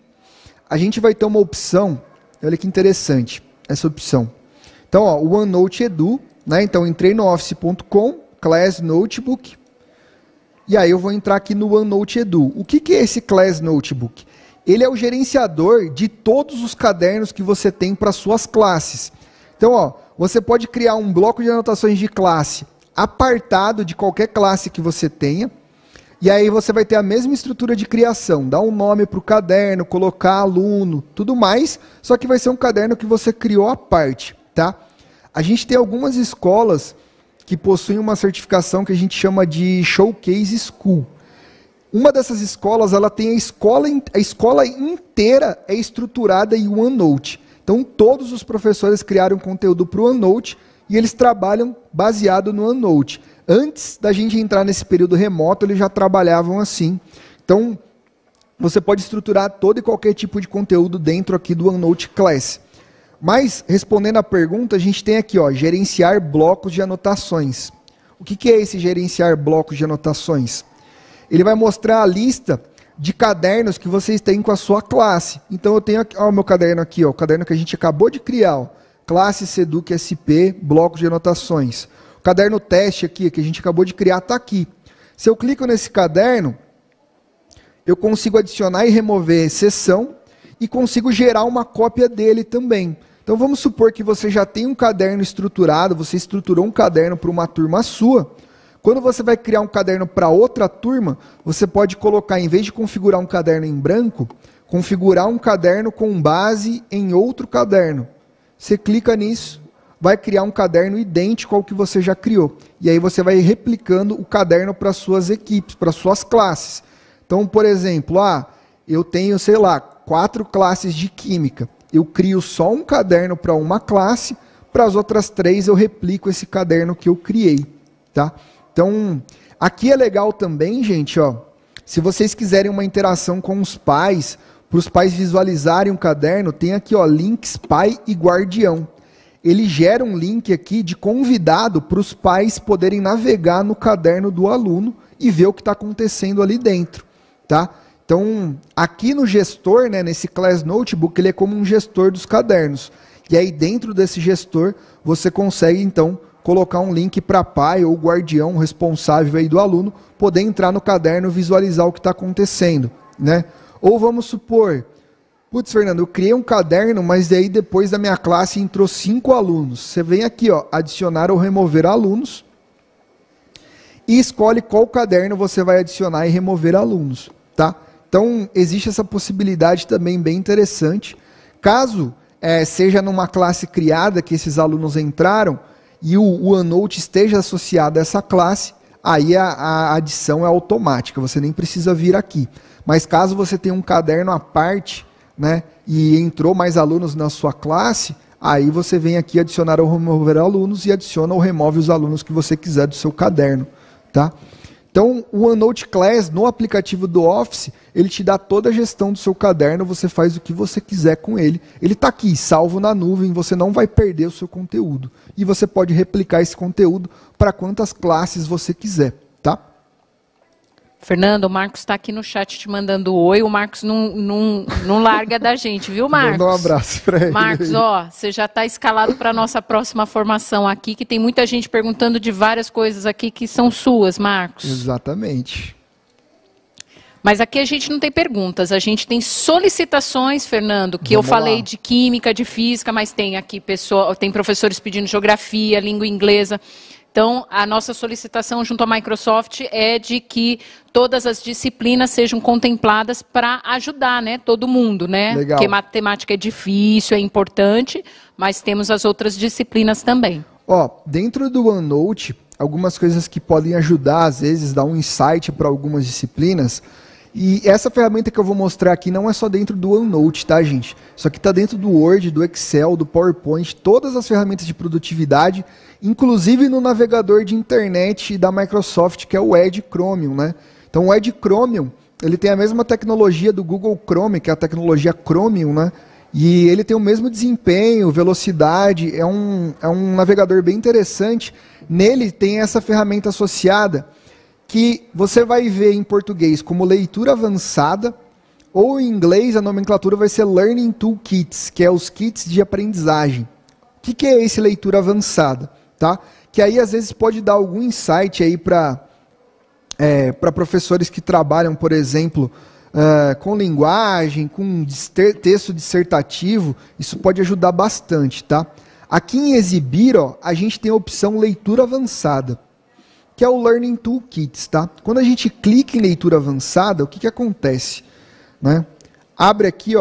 a gente vai ter uma opção, olha que interessante, essa opção. Então, ó, o OneNote Edu, né? Então entrei no office.com, Class Notebook, e aí eu vou entrar aqui no OneNote Edu. O que é esse Class Notebook? Ele é o gerenciador de todos os cadernos que você tem para suas classes. Então, ó, você pode criar um bloco de anotações de classe apartado de qualquer classe que você tenha, e aí você vai ter a mesma estrutura de criação, dar um nome para o caderno, colocar aluno, tudo mais, só que vai ser um caderno que você criou à parte, tá? A gente tem algumas escolas que possuem uma certificação que a gente chama de Showcase School. Uma dessas escolas, ela tem a escola inteira é estruturada em OneNote. Então, todos os professores criaram conteúdo para o OneNote e eles trabalham baseado no OneNote. Antes da gente entrar nesse período remoto, eles já trabalhavam assim. Então, você pode estruturar todo e qualquer tipo de conteúdo dentro aqui do OneNote Class. Mas, respondendo à pergunta, a gente tem aqui, ó, gerenciar blocos de anotações. O que é esse gerenciar blocos de anotações? Ele vai mostrar a lista de cadernos que vocês têm com a sua classe. Então eu tenho aqui, ó, o meu caderno aqui, ó, o caderno que a gente acabou de criar, ó, classe Seduc SP, bloco de anotações. O caderno teste aqui, que a gente acabou de criar, está aqui. Se eu clico nesse caderno, eu consigo adicionar e remover seção e consigo gerar uma cópia dele também. Então vamos supor que você já tem um caderno estruturado, você estruturou um caderno para uma turma sua. Quando você vai criar um caderno para outra turma, você pode colocar, em vez de configurar um caderno em branco, configurar um caderno com base em outro caderno. Você clica nisso, vai criar um caderno idêntico ao que você já criou. E aí você vai replicando o caderno para suas equipes, para suas classes. Então, por exemplo, eu tenho, sei lá, 4 classes de química. Eu crio só um caderno para uma classe, para as outras 3 eu replico esse caderno que eu criei. Tá? Então, aqui é legal também, gente, se vocês quiserem uma interação com os pais, para os pais visualizarem o caderno, tem aqui links pai e guardião. Ele gera um link aqui de convidado para os pais poderem navegar no caderno do aluno e ver o que está acontecendo ali dentro. Tá? Então, aqui no gestor, né, nesse Class Notebook, ele é como um gestor dos cadernos. E aí dentro desse gestor, você consegue então colocar um link para pai ou guardião responsável aí do aluno, poder entrar no caderno e visualizar o que está acontecendo. Né? Ou vamos supor, putz, Fernando, eu criei um caderno, mas daí depois da minha classe entrou 5 alunos. Você vem aqui, adicionar ou remover alunos, e escolhe qual caderno você vai adicionar e remover alunos. Tá? Então, existe essa possibilidade também bem interessante. Caso seja numa classe criada que esses alunos entraram e o OneNote esteja associado a essa classe, aí a adição é automática, você nem precisa vir aqui. Mas caso você tenha um caderno à parte, né, e entrou mais alunos na sua classe, aí você vem aqui adicionar ou remover alunos e adiciona ou remove os alunos que você quiser do seu caderno. Tá? Então, o OneNote Class, no aplicativo do Office, ele te dá toda a gestão do seu caderno, você faz o que você quiser com ele. Ele está aqui, salvo na nuvem, você não vai perder o seu conteúdo. E você pode replicar esse conteúdo para quantas classes você quiser. Tá? Fernando, o Marcos está aqui no chat te mandando oi. O Marcos não larga da gente, viu, Marcos? Manda um abraço para ele. Marcos, você já está escalado para a nossa próxima formação aqui, que tem muita gente perguntando de várias coisas aqui que são suas, Marcos. Exatamente. Mas aqui a gente não tem perguntas, a gente tem solicitações, Fernando, que Vamos eu falei lá. de química, de física, mas tem aqui tem professores pedindo geografia, língua inglesa. Então, a nossa solicitação junto à Microsoft é de que todas as disciplinas sejam contempladas para ajudar, né, todo mundo, né? Legal. Porque matemática é difícil, é importante, mas temos as outras disciplinas também. Dentro do OneNote, algumas coisas que podem ajudar, às vezes, dar um insight para algumas disciplinas. E essa ferramenta que eu vou mostrar aqui não é só dentro do OneNote, tá, gente? Isso aqui está dentro do Word, do Excel, do PowerPoint, todas as ferramentas de produtividade, inclusive no navegador de internet da Microsoft, que é o Edge Chromium, né? Então, o Edge Chromium, ele tem a mesma tecnologia do Google Chrome, que é a tecnologia Chromium, né? E ele tem o mesmo desempenho, velocidade, é um navegador bem interessante. Nele tem essa ferramenta associada, que você vai ver em português como leitura avançada, ou em inglês a nomenclatura vai ser Learning Toolkits, que é os kits de aprendizagem. O que é esse leitura avançada? Tá? Que aí às vezes pode dar algum insight aí para professores que trabalham, por exemplo, com linguagem, com texto dissertativo, isso pode ajudar bastante. Tá? Aqui em exibir, a gente tem a opção leitura avançada, que é o Learning Toolkits, tá? Quando a gente clica em leitura avançada, o que acontece? Né? Abre aqui,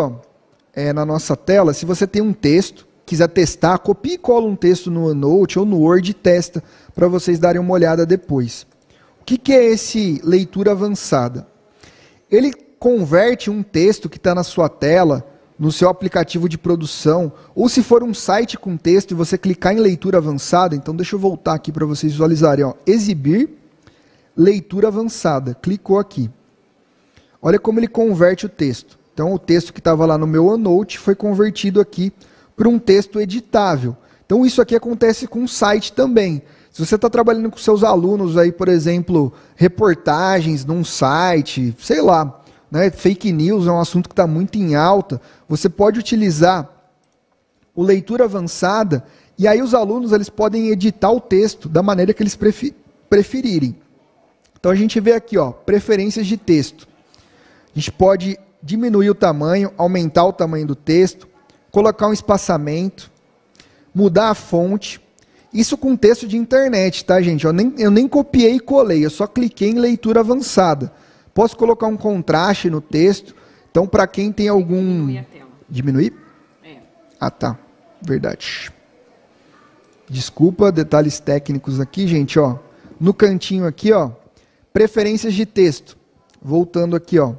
na nossa tela, se você tem um texto, quiser testar, copia e cola um texto no OneNote ou no Word e testa, para vocês darem uma olhada depois. O que é esse leitura avançada? Ele converte um texto que está na sua tela, no seu aplicativo de produção, ou se for um site com texto e você clicar em leitura avançada, então deixa eu voltar aqui para vocês visualizarem, exibir, leitura avançada, clicou aqui. Olha como ele converte o texto. Então o texto que estava lá no meu OneNote foi convertido aqui para um texto editável. Então isso aqui acontece com o site também. Se você está trabalhando com seus alunos aí, por exemplo, reportagens num site, sei lá, né, fake news é um assunto que está muito em alta, você pode utilizar o leitura avançada e aí os alunos eles podem editar o texto da maneira que eles preferirem. Então a gente vê aqui, preferências de texto. A gente pode diminuir o tamanho, aumentar o tamanho do texto, colocar um espaçamento, mudar a fonte. Isso com texto de internet, tá, gente? Eu nem copiei e colei, eu só cliquei em leitura avançada. Posso colocar um contraste no texto, Então, para quem tem algum... Diminuir a tela. Diminuir? É. Ah, tá. Verdade. Desculpa, detalhes técnicos aqui, gente, ó. No cantinho aqui, ó, preferências de texto. Voltando aqui, ó.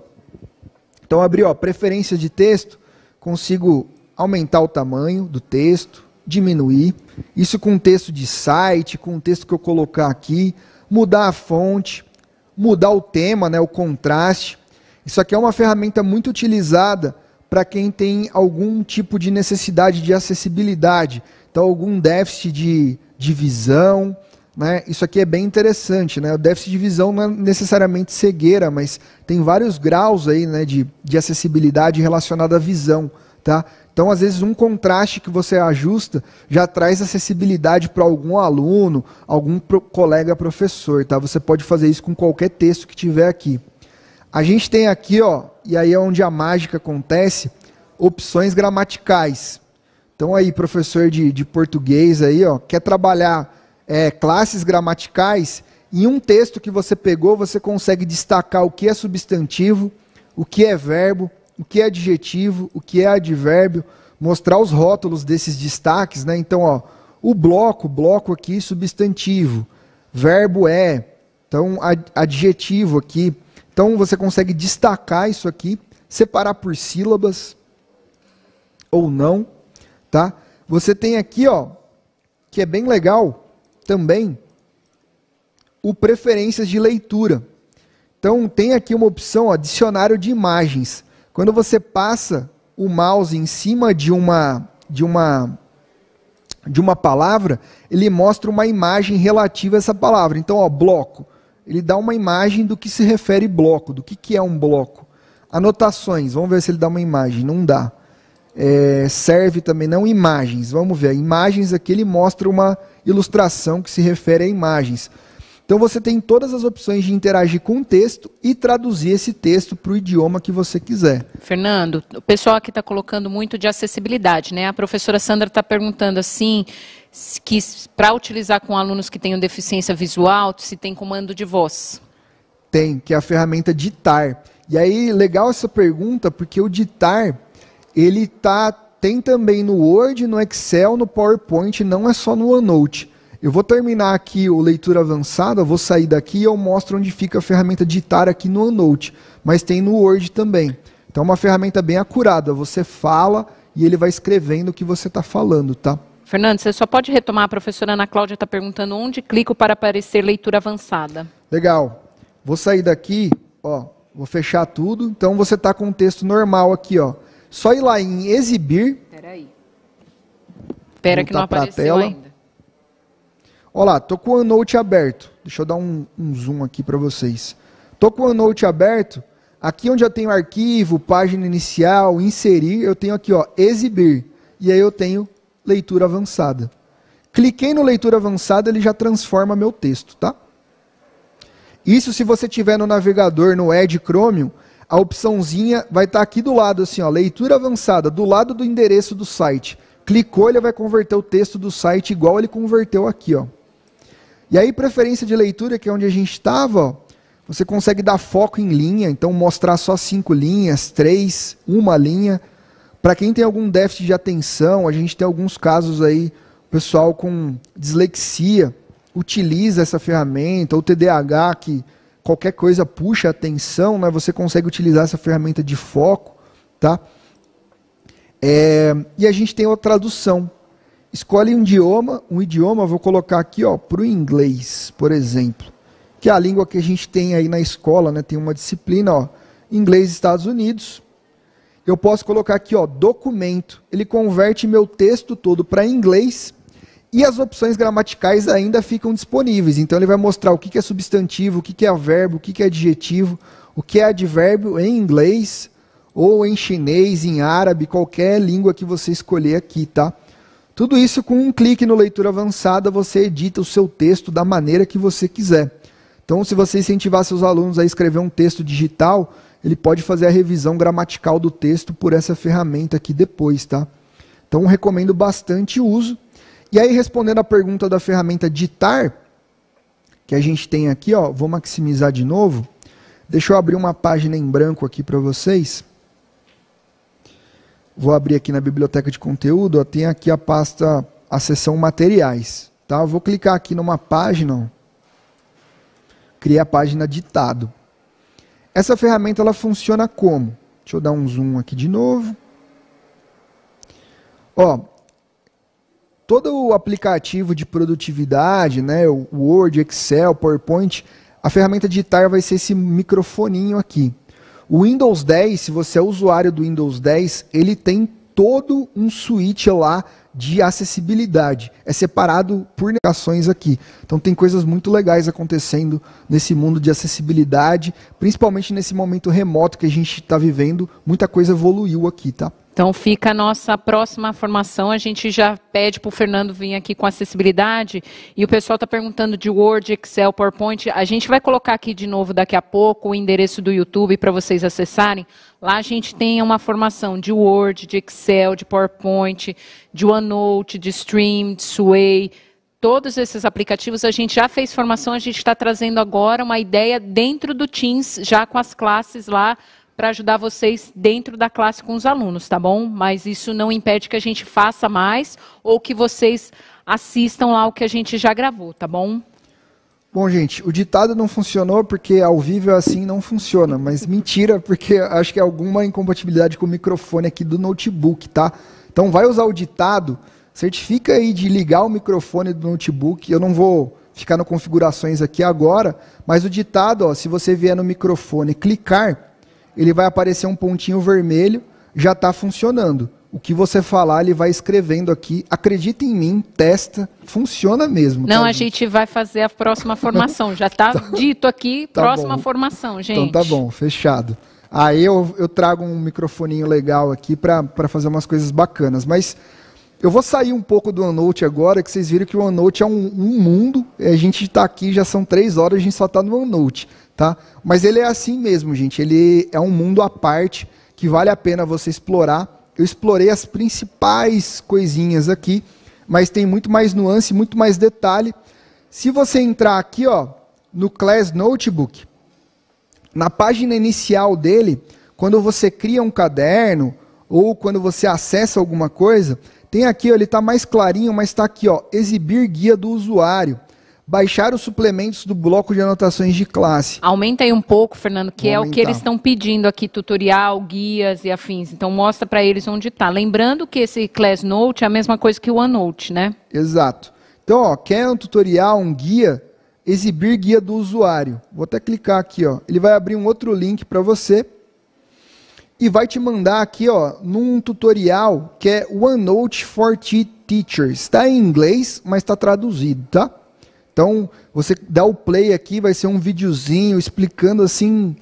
Então, abri, ó, preferências de texto, consigo aumentar o tamanho do texto, diminuir. Isso com texto de site, com o texto que eu colocar aqui, mudar a fonte, mudar o tema, né, o contraste. Isso aqui é uma ferramenta muito utilizada para quem tem algum tipo de necessidade de acessibilidade. Então, algum déficit de visão, né? Isso aqui é bem interessante, né? O déficit de visão não é necessariamente cegueira, mas tem vários graus aí, né, de acessibilidade relacionada à visão, tá? Então, às vezes, um contraste que você ajusta já traz acessibilidade para algum aluno, algum colega professor, tá? Você pode fazer isso com qualquer texto que tiver aqui. A gente tem aqui, ó, e aí é onde a mágica acontece, opções gramaticais. Então aí, professor de português aí, ó, quer trabalhar classes gramaticais, em um texto que você pegou, você consegue destacar o que é substantivo, o que é verbo, o que é adjetivo, o que é advérbio, mostrar os rótulos desses destaques, né? Então, ó, o bloco aqui, substantivo, verbo é, então adjetivo aqui. Então você consegue destacar isso aqui, separar por sílabas ou não, tá? Você tem aqui, ó, que é bem legal também, o preferências de leitura. Então tem aqui uma opção, ó, dicionário de imagens. Quando você passa o mouse em cima de uma palavra, ele mostra uma imagem relativa a essa palavra. Então, ó, bloco. Ele dá uma imagem do que se refere bloco, do que é um bloco. Anotações, vamos ver se ele dá uma imagem. Não dá. Serve também não imagens. Vamos ver, imagens aqui ele mostra uma ilustração que se refere a imagens. Então você tem todas as opções de interagir com o texto e traduzir esse texto para o idioma que você quiser. Fernando, o pessoal aqui está colocando muito de acessibilidade, né? A professora Sandra está perguntando assim, que para utilizar com alunos que tenham deficiência visual, se tem comando de voz. Tem, que é a ferramenta ditar. E aí, legal essa pergunta, porque o ditar, ele tem também no Word, no Excel, no PowerPoint, não é só no OneNote. Eu vou terminar aqui o leitura avançada, vou sair daqui e eu mostro onde fica a ferramenta ditar aqui no OneNote. Mas tem no Word também. Então é uma ferramenta bem acurada. Você fala e ele vai escrevendo o que você está falando, tá? Fernando, você só pode retomar, a professora Ana Cláudia está perguntando onde clico para aparecer leitura avançada. Legal. Vou sair daqui, ó, vou fechar tudo. Então você está com um texto normal aqui, ó. Só ir lá em exibir. Espera que não apareceu ainda. Olha lá, estou com o OneNote aberto. Deixa eu dar um zoom aqui para vocês. Estou com o OneNote aberto. Aqui onde eu tenho arquivo, página inicial, inserir, eu tenho aqui, ó, exibir. E aí eu tenho leitura avançada. Cliquei no leitura avançada, ele já transforma meu texto, tá? Isso se você tiver no navegador, no Edge Chromium, a opçãozinha vai estar aqui do lado, assim, ó, leitura avançada, do lado do endereço do site. Clicou, ele vai converter o texto do site igual ele converteu aqui, ó. E aí, preferência de leitura, que é onde a gente estava, você consegue dar foco em linha, então mostrar só 5 linhas, 3, uma linha. Para quem tem algum déficit de atenção, a gente tem alguns casos aí, o pessoal com dislexia utiliza essa ferramenta, ou TDAH, que qualquer coisa puxa a atenção, né? Você consegue utilizar essa ferramenta de foco, tá? E a gente tem a tradução. Escolhe um idioma, vou colocar aqui, ó, para o inglês, por exemplo, que é a língua que a gente tem aí na escola, né? Tem uma disciplina, ó, inglês Estados Unidos. Eu posso colocar aqui, ó, documento. Ele converte meu texto todo para inglês e as opções gramaticais ainda ficam disponíveis. Então ele vai mostrar o que é substantivo, o que é verbo, o que é adjetivo, o que é advérbio em inglês ou em chinês, em árabe, qualquer língua que você escolher aqui, tá? Tudo isso com um clique no leitura avançada, você edita o seu texto da maneira que você quiser. Então, se você incentivar seus alunos a escrever um texto digital, ele pode fazer a revisão gramatical do texto por essa ferramenta aqui depois, tá? Então, recomendo bastante o uso. E aí, respondendo a pergunta da ferramenta ditar, que a gente tem aqui, ó, vou maximizar de novo. Deixa eu abrir uma página em branco aqui para vocês. Vou abrir aqui na biblioteca de conteúdo, ó, tem aqui a pasta, a seção materiais. Tá? Eu vou clicar aqui numa página, ó, criar a página ditado. Essa ferramenta ela funciona como? Deixa eu dar um zoom aqui de novo. Ó, todo o aplicativo de produtividade, né, o Word, Excel, PowerPoint, a ferramenta digitar vai ser esse microfoninho aqui. O Windows 10, se você é usuário do Windows 10, ele tem todo um switch lá de acessibilidade. É separado por notificações aqui. Então tem coisas muito legais acontecendo nesse mundo de acessibilidade, principalmente nesse momento remoto que a gente está vivendo. Muita coisa evoluiu aqui, tá? Então fica a nossa próxima formação, a gente já pede para o Fernando vir aqui com acessibilidade, e o pessoal está perguntando de Word, Excel, PowerPoint, a gente vai colocar aqui de novo daqui a pouco o endereço do YouTube para vocês acessarem. Lá a gente tem uma formação de Word, de Excel, de PowerPoint, de OneNote, de Stream, de Sway, todos esses aplicativos a gente já fez formação, a gente está trazendo agora uma ideia dentro do Teams, já com as classes lá, para ajudar vocês dentro da classe com os alunos, tá bom? Mas isso não impede que a gente faça mais ou que vocês assistam lá o que a gente já gravou, tá bom? Bom, gente, o ditado não funcionou porque ao vivo assim não funciona, mas mentira, porque acho que é alguma incompatibilidade com o microfone aqui do notebook, tá? Então vai usar o ditado, certifica aí de ligar o microfone do notebook, eu não vou ficar no configurações aqui agora, mas o ditado, ó, se você vier no microfone e clicar, ele vai aparecer um pontinho vermelho, já está funcionando. O que você falar, ele vai escrevendo aqui. Acredita em mim, testa, funciona mesmo. Não, tá, a gente vai fazer a próxima formação. Já está dito aqui, tá próxima bom. Formação, gente. Então tá bom, fechado. Aí eu trago um microfoninho legal aqui para fazer umas coisas bacanas. Mas eu vou sair um pouco do OneNote agora, que vocês viram que o OneNote é um mundo. A gente está aqui, já são 3 horas, a gente só está no OneNote. Tá? Mas ele é assim mesmo, gente. Ele é um mundo à parte que vale a pena você explorar. Eu explorei as principais coisinhas aqui, mas tem muito mais nuance, muito mais detalhe. Se você entrar aqui, ó, no Class Notebook, na página inicial dele, quando você cria um caderno ou quando você acessa alguma coisa, tem aqui, ó, ele está mais clarinho, mas está aqui, ó, exibir guia do usuário. Baixar os suplementos do bloco de anotações de classe. Aumenta aí um pouco, Fernando, que é o que eles estão pedindo aqui, tutorial, guias e afins. Então mostra para eles onde está. Lembrando que esse Class Note é a mesma coisa que o OneNote, né? Exato. Então, ó, quer um tutorial, um guia, exibir guia do usuário. Vou até clicar aqui, ó. Ele vai abrir um outro link para você e vai te mandar aqui, ó, num tutorial que é OneNote for Teachers. Está em inglês, mas está traduzido, tá? Então, você dá o play aqui, vai ser um videozinho explicando assim,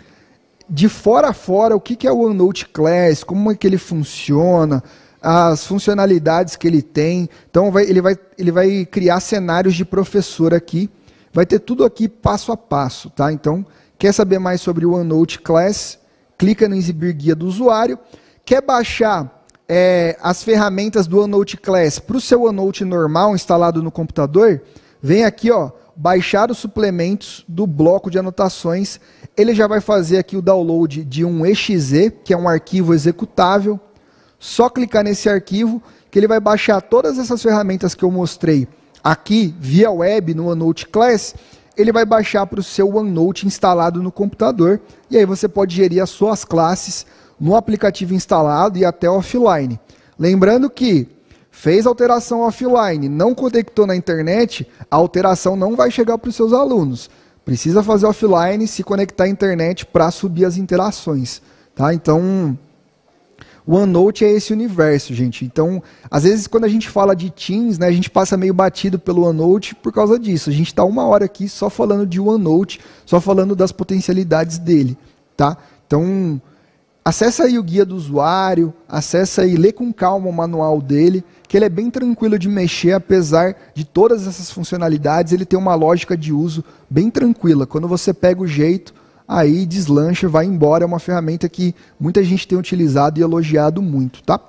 de fora a fora, o que é o OneNote Class, como é que ele funciona, as funcionalidades que ele tem. Então, ele vai criar cenários de professor aqui, vai ter tudo aqui passo a passo, tá? Então, quer saber mais sobre o OneNote Class? Clica no exibir guia do usuário. Quer baixar as ferramentas do OneNote Class para o seu OneNote normal instalado no computador? Vem aqui, ó, baixar os suplementos do bloco de anotações. Ele já vai fazer aqui o download de um exe, que é um arquivo executável. Só clicar nesse arquivo que ele vai baixar todas essas ferramentas que eu mostrei aqui via web no OneNote Class. Ele vai baixar para o seu OneNote instalado no computador. E aí você pode gerir as suas classes no aplicativo instalado e até offline. Lembrando que fez alteração offline, não conectou na internet, a alteração não vai chegar para os seus alunos. Precisa fazer offline, se conectar à internet para subir as interações. Tá? Então, o OneNote é esse universo, gente. Então, às vezes, quando a gente fala de Teams, né, a gente passa meio batido pelo OneNote por causa disso. A gente está 1 hora aqui só falando de OneNote, só falando das potencialidades dele. Tá? Então, acessa aí o guia do usuário, acessa aí, lê com calma o manual dele, que ele é bem tranquilo de mexer, apesar de todas essas funcionalidades, ele tem uma lógica de uso bem tranquila. Quando você pega o jeito, aí deslancha, vai embora, é uma ferramenta que muita gente tem utilizado e elogiado muito, tá?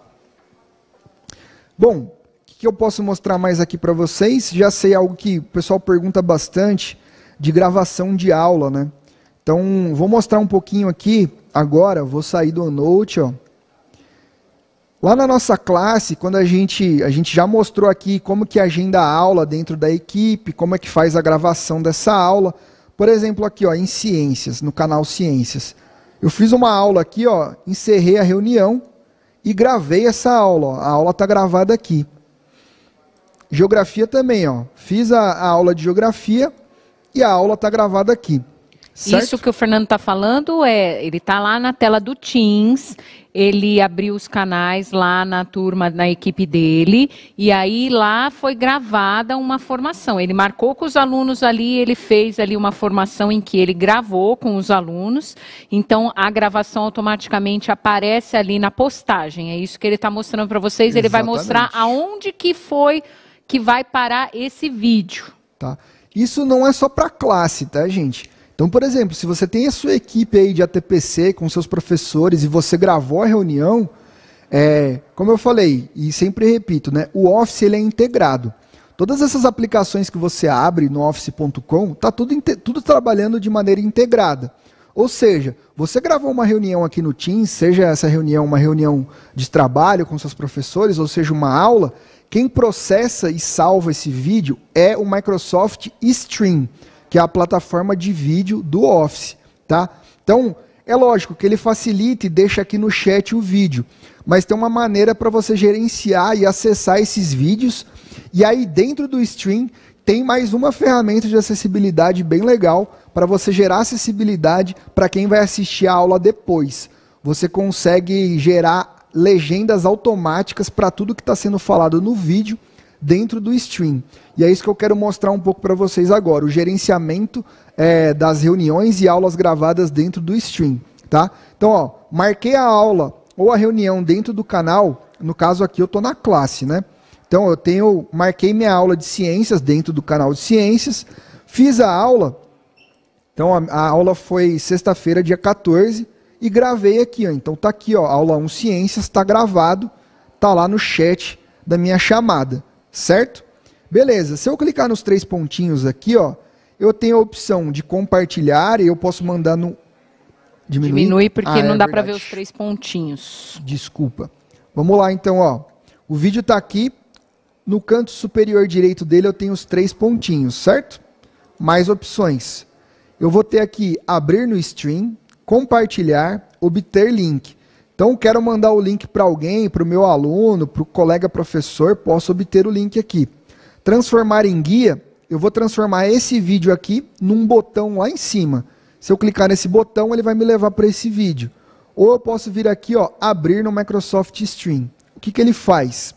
Bom, o que eu posso mostrar mais aqui para vocês? Já sei algo que o pessoal pergunta bastante, de gravação de aula, né? Então, vou mostrar um pouquinho aqui, agora, vou sair do OneNote, ó. Lá na nossa classe, quando a gente já mostrou aqui como que agenda a aula dentro da equipe, como é que faz a gravação dessa aula. Por exemplo, aqui ó, em Ciências, no canal Ciências. Eu fiz uma aula aqui, ó, encerrei a reunião e gravei essa aula. Ó. A aula está gravada aqui. Geografia também, ó. Fiz a aula de Geografia e a aula está gravada aqui. Certo? Isso que o Fernando está falando ele está lá na tela do Teams, ele abriu os canais lá na turma, na equipe dele, e aí lá foi gravada uma formação. Ele marcou com os alunos ali, ele fez ali uma formação em que ele gravou com os alunos, então a gravação automaticamente aparece ali na postagem. É isso que ele está mostrando para vocês, ele vai mostrar aonde que foi que vai parar esse vídeo. Tá. Isso não é só para classe, tá, gente? Então, por exemplo, se você tem a sua equipe aí de ATPC com seus professores e você gravou a reunião, como eu falei, e sempre repito, né, o Office ele é integrado. Todas essas aplicações que você abre no office.com, está tudo trabalhando de maneira integrada. Ou seja, você gravou uma reunião aqui no Teams, seja essa reunião uma reunião de trabalho com seus professores, ou seja, uma aula, quem processa e salva esse vídeo é o Microsoft Stream, que é a plataforma de vídeo do Office, tá? Então, é lógico que ele facilita e deixa aqui no chat o vídeo, mas tem uma maneira para você gerenciar e acessar esses vídeos, e aí dentro do Stream tem mais uma ferramenta de acessibilidade bem legal para você gerar acessibilidade para quem vai assistir a aula depois. Você consegue gerar legendas automáticas para tudo que está sendo falado no vídeo dentro do Stream. E é isso que eu quero mostrar um pouco para vocês agora, o gerenciamento das reuniões e aulas gravadas dentro do Stream. Tá? Então, ó, marquei a aula ou a reunião dentro do canal, no caso aqui eu estou na classe, né? Então, marquei minha aula de ciências dentro do canal de ciências, fiz a aula, então a aula foi sexta-feira, dia 14, e gravei aqui, ó. Então tá aqui, ó, aula 1 ciências, está gravado, tá lá no chat da minha chamada. Certo? Beleza, se eu clicar nos 3 pontinhos aqui, ó, eu tenho a opção de compartilhar e eu posso mandar no... Diminui porque não dá para ver os 3 pontinhos. Desculpa. Vamos lá então, ó. O vídeo está aqui, no canto superior direito dele eu tenho os 3 pontinhos, certo? Mais opções. Eu vou ter aqui abrir no Stream, compartilhar, obter link. Então, quero mandar o link para alguém, para o meu aluno, para o colega professor, posso obter o link aqui. Transformar em guia, eu vou transformar esse vídeo aqui num botão lá em cima. Se eu clicar nesse botão, ele vai me levar para esse vídeo. Ou eu posso vir aqui, ó, abrir no Microsoft Stream. O que ele faz?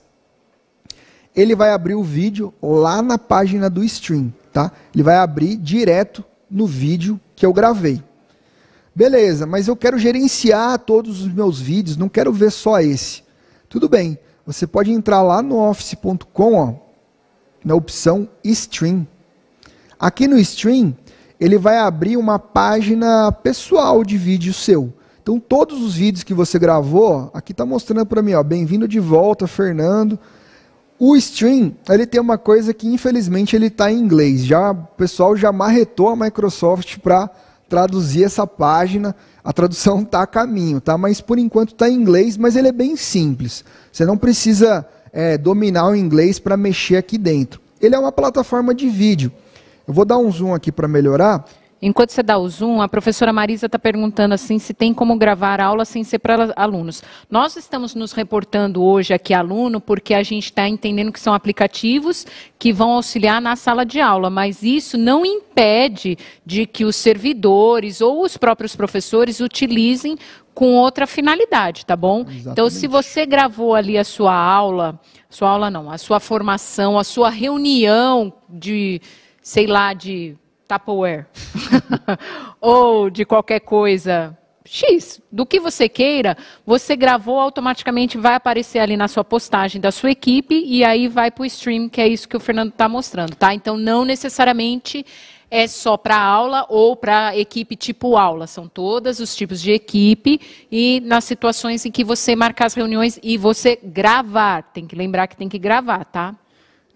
Ele vai abrir o vídeo lá na página do Stream, tá? Ele vai abrir direto no vídeo que eu gravei. Beleza, mas eu quero gerenciar todos os meus vídeos, não quero ver só esse. Tudo bem, você pode entrar lá no office.com, ó, na opção Stream. Aqui no Stream, ele vai abrir uma página pessoal de vídeo seu. Então, todos os vídeos que você gravou, aqui está mostrando para mim, ó, bem-vindo de volta, Fernando. O Stream, ele tem uma coisa que, infelizmente, ele está em inglês. O pessoal já marretou a Microsoft para traduzir essa página, a tradução está a caminho, tá? Mas por enquanto está em inglês, mas ele é bem simples. Você não precisa dominar o inglês para mexer aqui dentro. Ele é uma plataforma de vídeo. Eu vou dar um zoom aqui para melhorar. Enquanto você dá o zoom, a professora Marisa está perguntando assim se tem como gravar a aula sem ser para alunos. Nós estamos nos reportando hoje aqui aluno porque a gente está entendendo que são aplicativos que vão auxiliar na sala de aula, mas isso não impede de que os servidores ou os próprios professores utilizem com outra finalidade, tá bom? Exatamente. Então, se você gravou ali a sua aula não, a sua formação, a sua reunião de, sei lá, de Tupperware, ou de qualquer coisa X, do que você queira, você gravou, automaticamente vai aparecer ali na sua postagem da sua equipe e aí vai para o stream, que é isso que o Fernando está mostrando, tá? Então, não necessariamente é só para aula ou para equipe tipo aula, são todos os tipos de equipe e nas situações em que você marcar as reuniões e você gravar, tem que lembrar que tem que gravar, tá?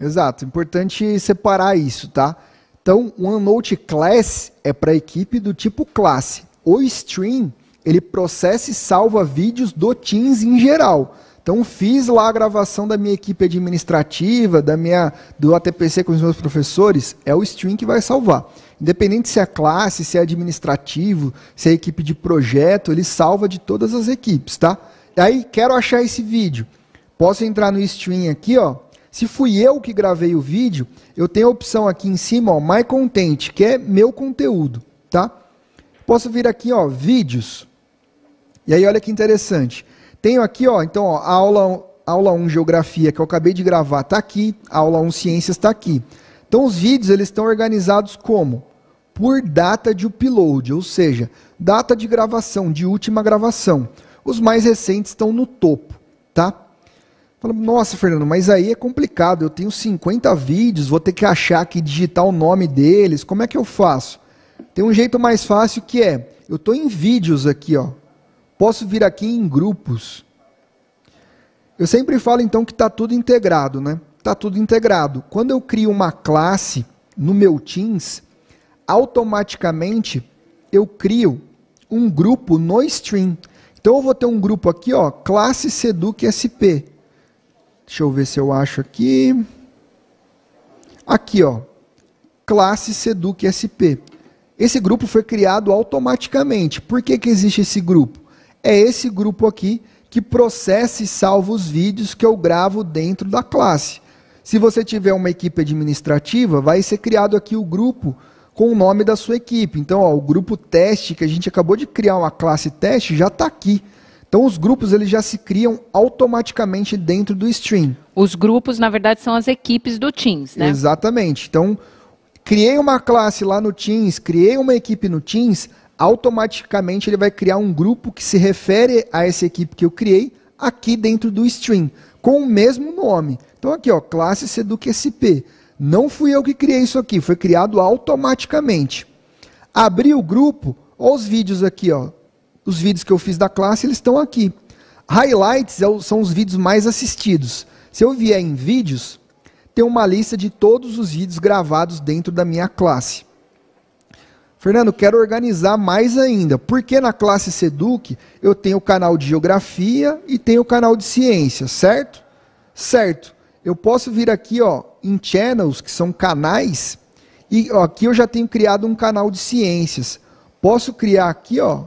Exato, importante separar isso, tá? Então, o OneNote Class é para a equipe do tipo classe. O Stream, ele processa e salva vídeos do Teams em geral. Então fiz lá a gravação da minha equipe administrativa, do ATPC com os meus professores, é o stream que vai salvar. Independente se é classe, se é administrativo, se é equipe de projeto, ele salva de todas as equipes, tá? E aí, quero achar esse vídeo. Posso entrar no stream aqui, ó. Se fui eu que gravei o vídeo, eu tenho a opção aqui em cima, ó, My Content, que é meu conteúdo, tá? Posso vir aqui, ó, vídeos. E aí, olha que interessante. Tenho aqui, ó, então, ó, aula 1 Geografia, que eu acabei de gravar, tá aqui. A aula 1 Ciências tá aqui. Então, os vídeos, eles estão organizados como? Por data de upload, ou seja, data de gravação, de última gravação. Os mais recentes estão no topo, tá? Fala, nossa, Fernando, mas aí é complicado, eu tenho 50 vídeos, vou ter que achar aqui, digitar o nome deles, como é que eu faço? Tem um jeito mais fácil que é, eu estou em vídeos aqui, ó. Posso vir aqui em grupos. Eu sempre falo então que está tudo integrado, né? Está tudo integrado. Quando eu crio uma classe no meu Teams, automaticamente eu crio um grupo no stream. Então eu vou ter um grupo aqui, ó, classe Seduc SP. Deixa eu ver se eu acho aqui. Aqui, ó, classe Seduc SP. Esse grupo foi criado automaticamente. Por que que existe esse grupo? É esse grupo aqui que processa e salva os vídeos que eu gravo dentro da classe. Se você tiver uma equipe administrativa, vai ser criado aqui o grupo com o nome da sua equipe. Então, ó, o grupo teste, que a gente acabou de criar uma classe teste, já está aqui. Então, os grupos eles já se criam automaticamente dentro do stream. Os grupos, na verdade, são as equipes do Teams, né? Exatamente. Então, criei uma classe lá no Teams, criei uma equipe no Teams, automaticamente ele vai criar um grupo que se refere a essa equipe que eu criei aqui dentro do stream, com o mesmo nome. Então aqui, ó, classe Seduc SP. Não fui eu que criei isso aqui, foi criado automaticamente. Abri o grupo, ó os vídeos aqui, ó. Os vídeos que eu fiz da classe, eles estão aqui. Highlights são os vídeos mais assistidos. Se eu vier em vídeos, tem uma lista de todos os vídeos gravados dentro da minha classe. Fernando, quero organizar mais ainda, porque na classe Seduc eu tenho o canal de Geografia e tenho o canal de Ciências, certo? Certo. Eu posso vir aqui, ó, em Channels, que são canais, e ó, aqui eu já tenho criado um canal de Ciências. Posso criar aqui, ó,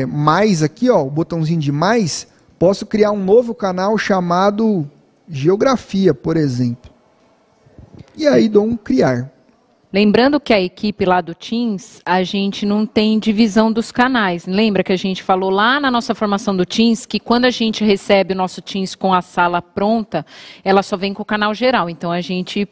mais aqui, ó, o botãozinho de mais, posso criar um novo canal chamado Geografia, por exemplo. E aí dou um criar. Lembrando que a equipe lá do Teams, a gente não tem divisão dos canais. Lembra que a gente falou lá na nossa formação do Teams, que quando a gente recebe o nosso Teams com a sala pronta, ela só vem com o canal geral. Então a gente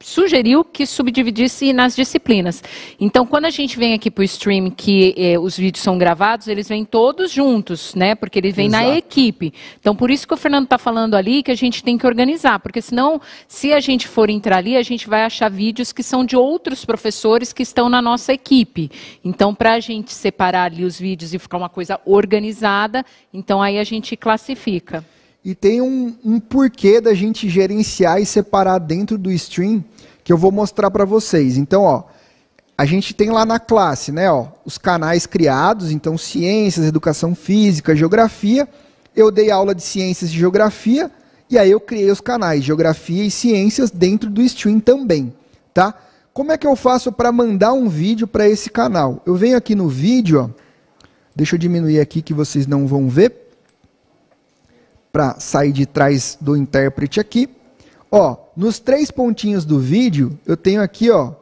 sugeriu que subdividisse nas disciplinas. Então, quando a gente vem aqui para o stream, que os vídeos são gravados, eles vêm todos juntos, né? Porque eles vêm na equipe. Então, por isso que o Fernando está falando ali que a gente tem que organizar, porque senão, se a gente for entrar ali, a gente vai achar vídeos que são de outros professores que estão na nossa equipe. Então, para a gente separar ali os vídeos e ficar uma coisa organizada, então aí a gente classifica. E tem um porquê da gente gerenciar e separar dentro do stream, que eu vou mostrar para vocês. Então, ó, a gente tem lá na classe, né, ó, os canais criados, então Ciências, Educação Física, Geografia. Eu dei aula de Ciências e Geografia, e aí eu criei os canais Geografia e Ciências dentro do stream também, tá? Como é que eu faço para mandar um vídeo para esse canal? Eu venho aqui no vídeo, ó, deixa eu diminuir aqui que vocês não vão ver, para sair de trás do intérprete aqui. Ó, nos 3 pontinhos do vídeo, eu tenho aqui, ó,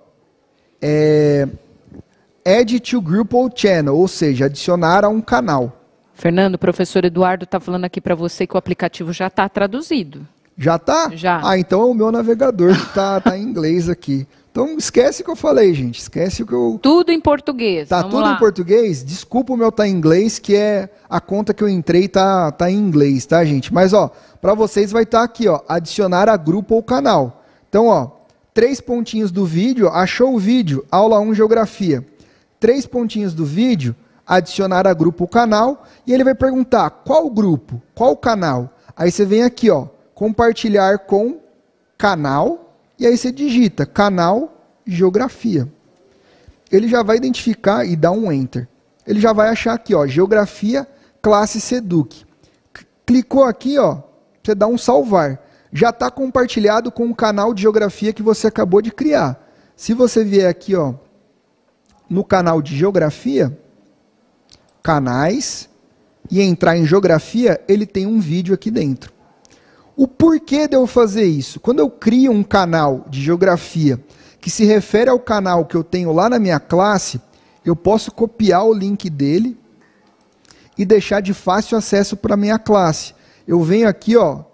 Add to Group or Channel, ou seja, adicionar a um canal. Fernando, o professor Eduardo está falando aqui para você que o aplicativo já está traduzido. Já está? Já. Ah, então é o meu navegador que tá em inglês aqui. Então esquece o que eu falei, gente. Esquece o que eu... Tudo em português. Tá tudo em português? Desculpa o meu tá em inglês, que é a conta que eu entrei tá em inglês, tá, gente? Mas, ó, para vocês vai estar aqui, ó, adicionar a grupo ou canal. Então, ó, 3 pontinhos do vídeo, achou o vídeo, aula 1 Geografia. 3 pontinhos do vídeo, adicionar a grupo ou canal, e ele vai perguntar qual grupo, qual canal. Aí você vem aqui, ó, compartilhar com canal, e aí você digita canal Geografia. Ele já vai identificar e dar um Enter. Ele já vai achar aqui, ó, Geografia, classe Seduc. Clicou aqui, ó, você dá um salvar. Já está compartilhado com o canal de geografia que você acabou de criar. Se você vier aqui, ó, no canal de geografia, canais, e entrar em geografia, ele tem um vídeo aqui dentro. O porquê de eu fazer isso? Quando eu crio um canal de geografia que se refere ao canal que eu tenho lá na minha classe, eu posso copiar o link dele e deixar de fácil acesso para a minha classe. Eu venho aqui, ó,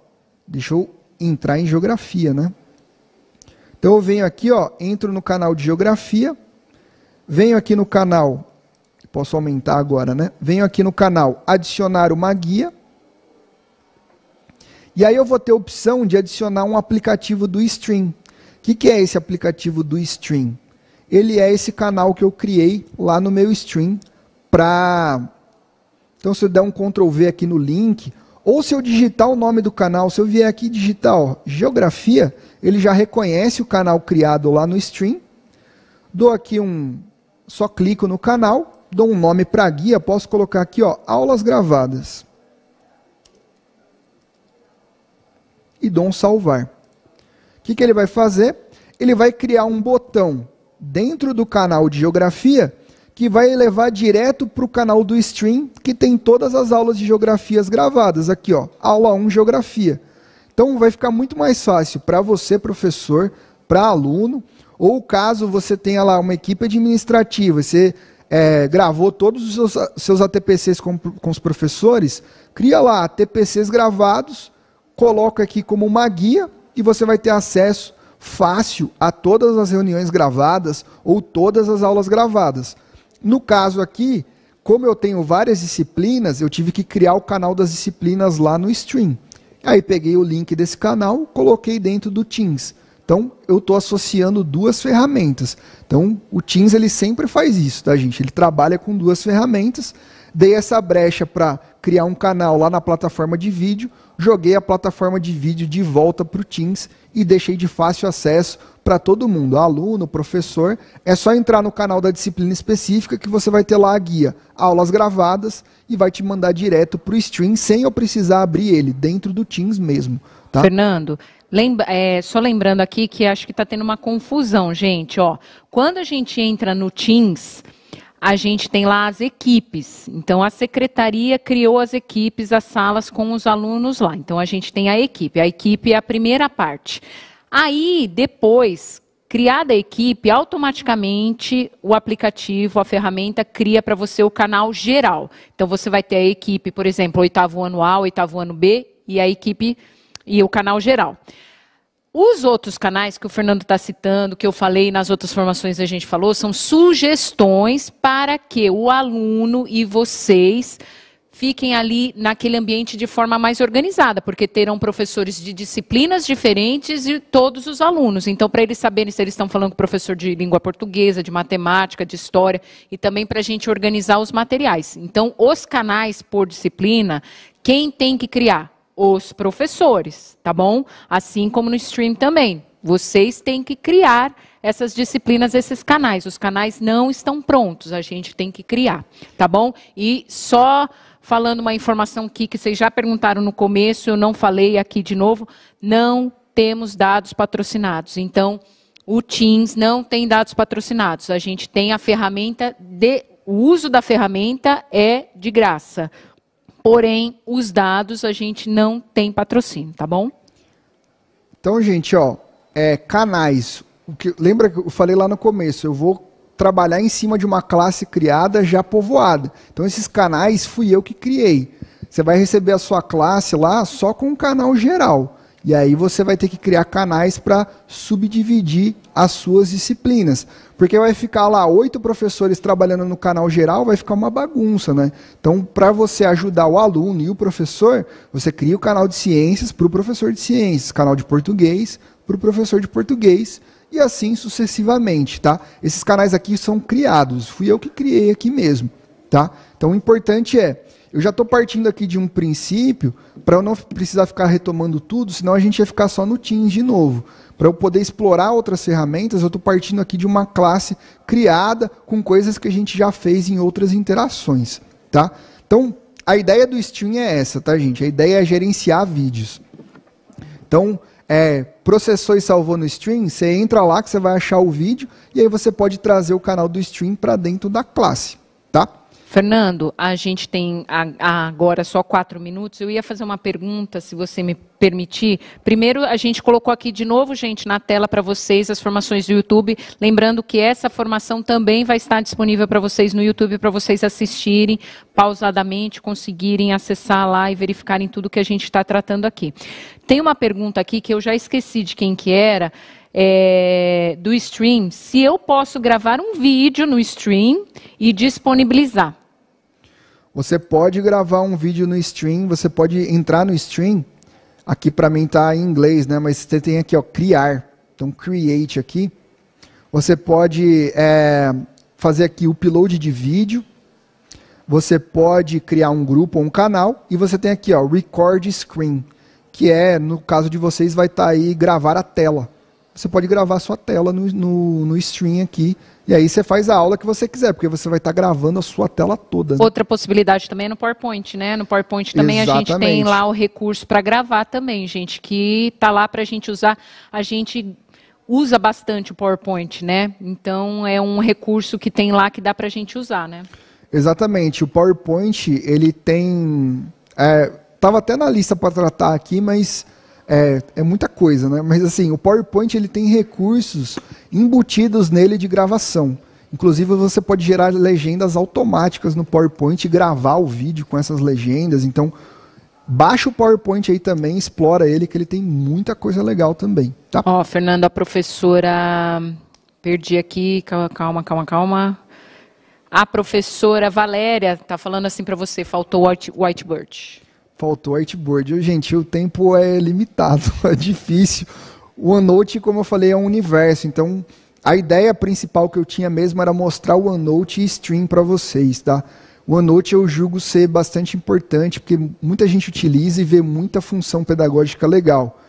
deixa eu entrar em geografia, né? Então eu venho aqui, ó, entro no canal de geografia, venho aqui no canal, posso aumentar agora, né? Venho aqui no canal adicionar uma guia, e aí eu vou ter a opção de adicionar um aplicativo do Stream. O que é esse aplicativo do Stream? Ele é esse canal que eu criei lá no meu Stream para... Então se eu der um Ctrl V aqui no link, ou se eu digitar o nome do canal, se eu vier aqui digitar, ó, geografia, ele já reconhece o canal criado lá no Stream. Dou aqui só clico no canal, dou um nome para a guia, posso colocar aqui, ó, aulas gravadas. E dou um salvar. O que ele vai fazer? Ele vai criar um botão dentro do canal de geografia que vai levar direto para o canal do Stream, que tem todas as aulas de geografias gravadas. Aqui, ó, aula 1, geografia. Então vai ficar muito mais fácil para você, professor, para aluno, ou caso você tenha lá uma equipe administrativa, você gravou todos os seus ATPCs com os professores, cria lá ATPCs gravados, coloca aqui como uma guia e você vai ter acesso fácil a todas as reuniões gravadas ou todas as aulas gravadas. No caso aqui, como eu tenho várias disciplinas, eu tive que criar o canal das disciplinas lá no Stream. Aí peguei o link desse canal, coloquei dentro do Teams. Então, eu estou associando duas ferramentas. Então, o Teams ele sempre faz isso, tá, gente? Ele trabalha com duas ferramentas. Dei essa brecha para criar um canal lá na plataforma de vídeo, joguei a plataforma de vídeo de volta para o Teams e deixei de fácil acesso para todo mundo, aluno, professor. É só entrar no canal da disciplina específica que você vai ter lá a guia, aulas gravadas, e vai te mandar direto para o Stream, sem eu precisar abrir ele, dentro do Teams mesmo. Tá? Fernando, só lembrando aqui que acho que está tendo uma confusão, gente. Ó, quando a gente entra no Teams, a gente tem lá as equipes. Então, a secretaria criou as equipes, as salas com os alunos lá. Então, a gente tem a equipe. A equipe é a primeira parte. Aí, depois, criada a equipe, automaticamente o aplicativo, a ferramenta, cria para você o canal geral. Então, você vai ter a equipe, por exemplo, oitavo ano A, oitavo ano B, e a equipe e o canal geral. Os outros canais que o Fernando está citando, que eu falei nas outras formações a gente falou, são sugestões para que o aluno e vocês fiquem ali naquele ambiente de forma mais organizada, porque terão professores de disciplinas diferentes e todos os alunos. Então, para eles saberem se eles estão falando com o professor de língua portuguesa, de matemática, de história, e também para a gente organizar os materiais. Então, os canais por disciplina, quem tem que criar? Os professores, tá bom? Assim como no Stream também. Vocês têm que criar essas disciplinas, esses canais. Os canais não estão prontos, a gente tem que criar, tá bom? E só falando uma informação aqui que vocês já perguntaram no começo, eu não falei aqui de novo, não temos dados patrocinados. Então, o Teams não tem dados patrocinados. A gente tem a ferramenta, o uso da ferramenta é de graça. Porém, os dados a gente não tem patrocínio, tá bom? Então, gente, ó, canais. Lembra que eu falei lá no começo, eu vou trabalhar em cima de uma classe criada já povoada. Então, esses canais fui eu que criei. Você vai receber a sua classe lá só com um canal geral. E aí você vai ter que criar canais para subdividir as suas disciplinas. Porque vai ficar lá 8 professores trabalhando no canal geral, vai ficar uma bagunça, né? Então, para você ajudar o aluno e o professor, você cria o canal de ciências para o professor de ciências, canal de português para o professor de português, e assim sucessivamente, tá? Esses canais aqui são criados, fui eu que criei aqui mesmo, tá? Então, o importante eu já estou partindo aqui de um princípio, para eu não precisar ficar retomando tudo, senão a gente ia ficar só no Teams de novo. Para eu poder explorar outras ferramentas, eu estou partindo aqui de uma classe criada com coisas que a gente já fez em outras interações. Tá? Então, a ideia do stream é essa, tá, gente? A ideia é gerenciar vídeos. Então, processou e salvou no stream, você entra lá que você vai achar o vídeo e aí você pode trazer o canal do stream para dentro da classe, tá? Fernando, a gente tem agora só 4 minutos. Eu ia fazer uma pergunta, se você me permitir. Primeiro, a gente colocou aqui de novo, gente, na tela para vocês as formações do YouTube. Lembrando que essa formação também vai estar disponível para vocês no YouTube, para vocês assistirem pausadamente, conseguirem acessar lá e verificarem tudo que a gente está tratando aqui. Tem uma pergunta aqui que eu já esqueci de quem que era. Do stream, se eu posso gravar um vídeo no stream e disponibilizar. Você pode gravar um vídeo no stream, você pode entrar no stream, aqui para mim está em inglês, né? Mas você tem aqui, ó, criar, então create aqui. Você pode fazer aqui o upload de vídeo, você pode criar um grupo ou um canal, e você tem aqui, ó, record screen, que no caso de vocês, vai estar aí gravar a tela. Você pode gravar a sua tela no stream aqui, e aí você faz a aula que você quiser, porque você vai estar gravando a sua tela toda. Né? Outra possibilidade também é no PowerPoint, né? No PowerPoint também Exatamente. A gente tem lá o recurso para gravar também, gente, que está lá para a gente usar. A gente usa bastante o PowerPoint, né? Então é um recurso que tem lá que dá para a gente usar, né? Exatamente. O PowerPoint, ele tem... Estava até na lista para tratar aqui, mas... É muita coisa, né? Mas assim, o PowerPoint ele tem recursos embutidos nele de gravação. Inclusive você pode gerar legendas automáticas no PowerPoint e gravar o vídeo com essas legendas. Então, baixa o PowerPoint aí também, explora ele, que ele tem muita coisa legal também. Tá? Ó, Fernando, a professora... Perdi aqui, calma. A professora Valéria está falando assim para você, faltou o whiteboard. Faltou whiteboard. Gente, o tempo é limitado, é difícil. O OneNote, como eu falei, é um universo. Então, a ideia principal que eu tinha mesmo era mostrar o OneNote e stream para vocês, tá? O OneNote eu julgo ser bastante importante, porque muita gente utiliza e vê muita função pedagógica legal.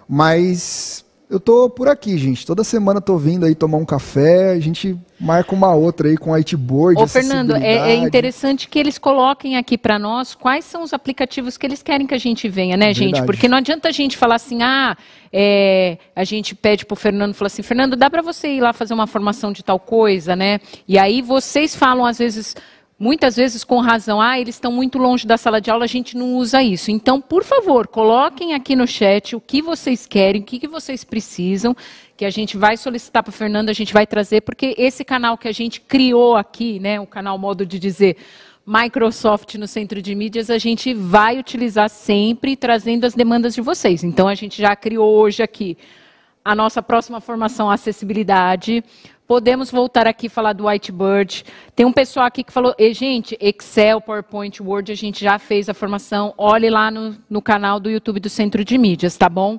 Mas eu tô por aqui, gente. Toda semana tô vindo aí tomar um café, a gente marca uma outra aí com whiteboard. Ô, Fernando, é interessante que eles coloquem aqui para nós quais são os aplicativos que eles querem que a gente venha, né, gente? Porque não adianta a gente falar assim, a gente pede pro Fernando, fala assim, Fernando, dá para você ir lá fazer uma formação de tal coisa, né? E aí vocês falam, às vezes... Muitas vezes com razão, eles estão muito longe da sala de aula, a gente não usa isso. Então, por favor, coloquem aqui no chat o que vocês querem, o que vocês precisam, que a gente vai solicitar para o Fernando, a gente vai trazer, porque esse canal que a gente criou aqui, né, o canal modo de dizer Microsoft no Centro de Mídias, a gente vai utilizar sempre trazendo as demandas de vocês. Então, a gente já criou hoje aqui a nossa próxima formação, acessibilidade. Podemos voltar aqui e falar do whiteboard. Tem um pessoal aqui que falou, gente, Excel, PowerPoint, Word, a gente já fez a formação. Olhe lá no canal do YouTube do Centro de Mídias, tá bom?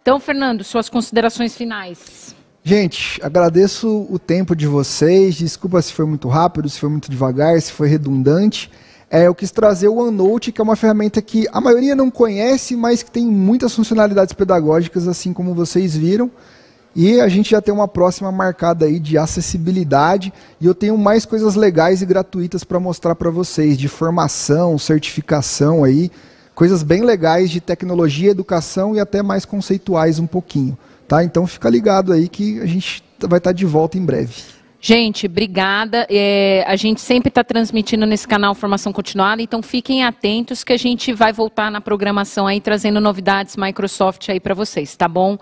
Então, Fernando, suas considerações finais. Gente, agradeço o tempo de vocês. Desculpa se foi muito rápido, se foi muito devagar, se foi redundante. Eu quis trazer o OneNote, que é uma ferramenta que a maioria não conhece, mas que tem muitas funcionalidades pedagógicas, assim como vocês viram. E a gente já tem uma próxima marcada aí de acessibilidade. E eu tenho mais coisas legais e gratuitas para mostrar para vocês, de formação, certificação aí. Coisas bem legais de tecnologia, educação e até mais conceituais um pouquinho. Tá? Então fica ligado aí que a gente vai estar de volta em breve. Gente, obrigada. A gente sempre está transmitindo nesse canal Formação Continuada, então fiquem atentos que a gente vai voltar na programação aí, trazendo novidades Microsoft aí para vocês, tá bom?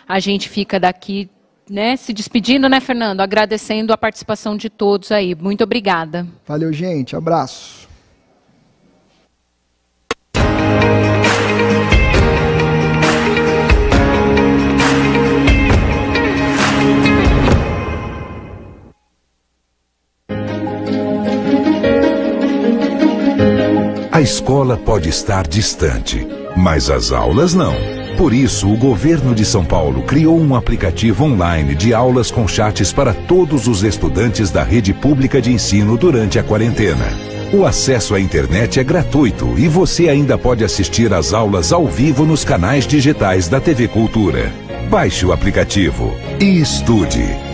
A gente fica daqui, né, se despedindo, né, Fernando? Agradecendo a participação de todos aí. Muito obrigada. Valeu, gente. Abraço. A escola pode estar distante, mas as aulas não. Por isso, o governo de São Paulo criou um aplicativo online de aulas com chats para todos os estudantes da rede pública de ensino durante a quarentena. O acesso à internet é gratuito e você ainda pode assistir às aulas ao vivo nos canais digitais da TV Cultura. Baixe o aplicativo e estude.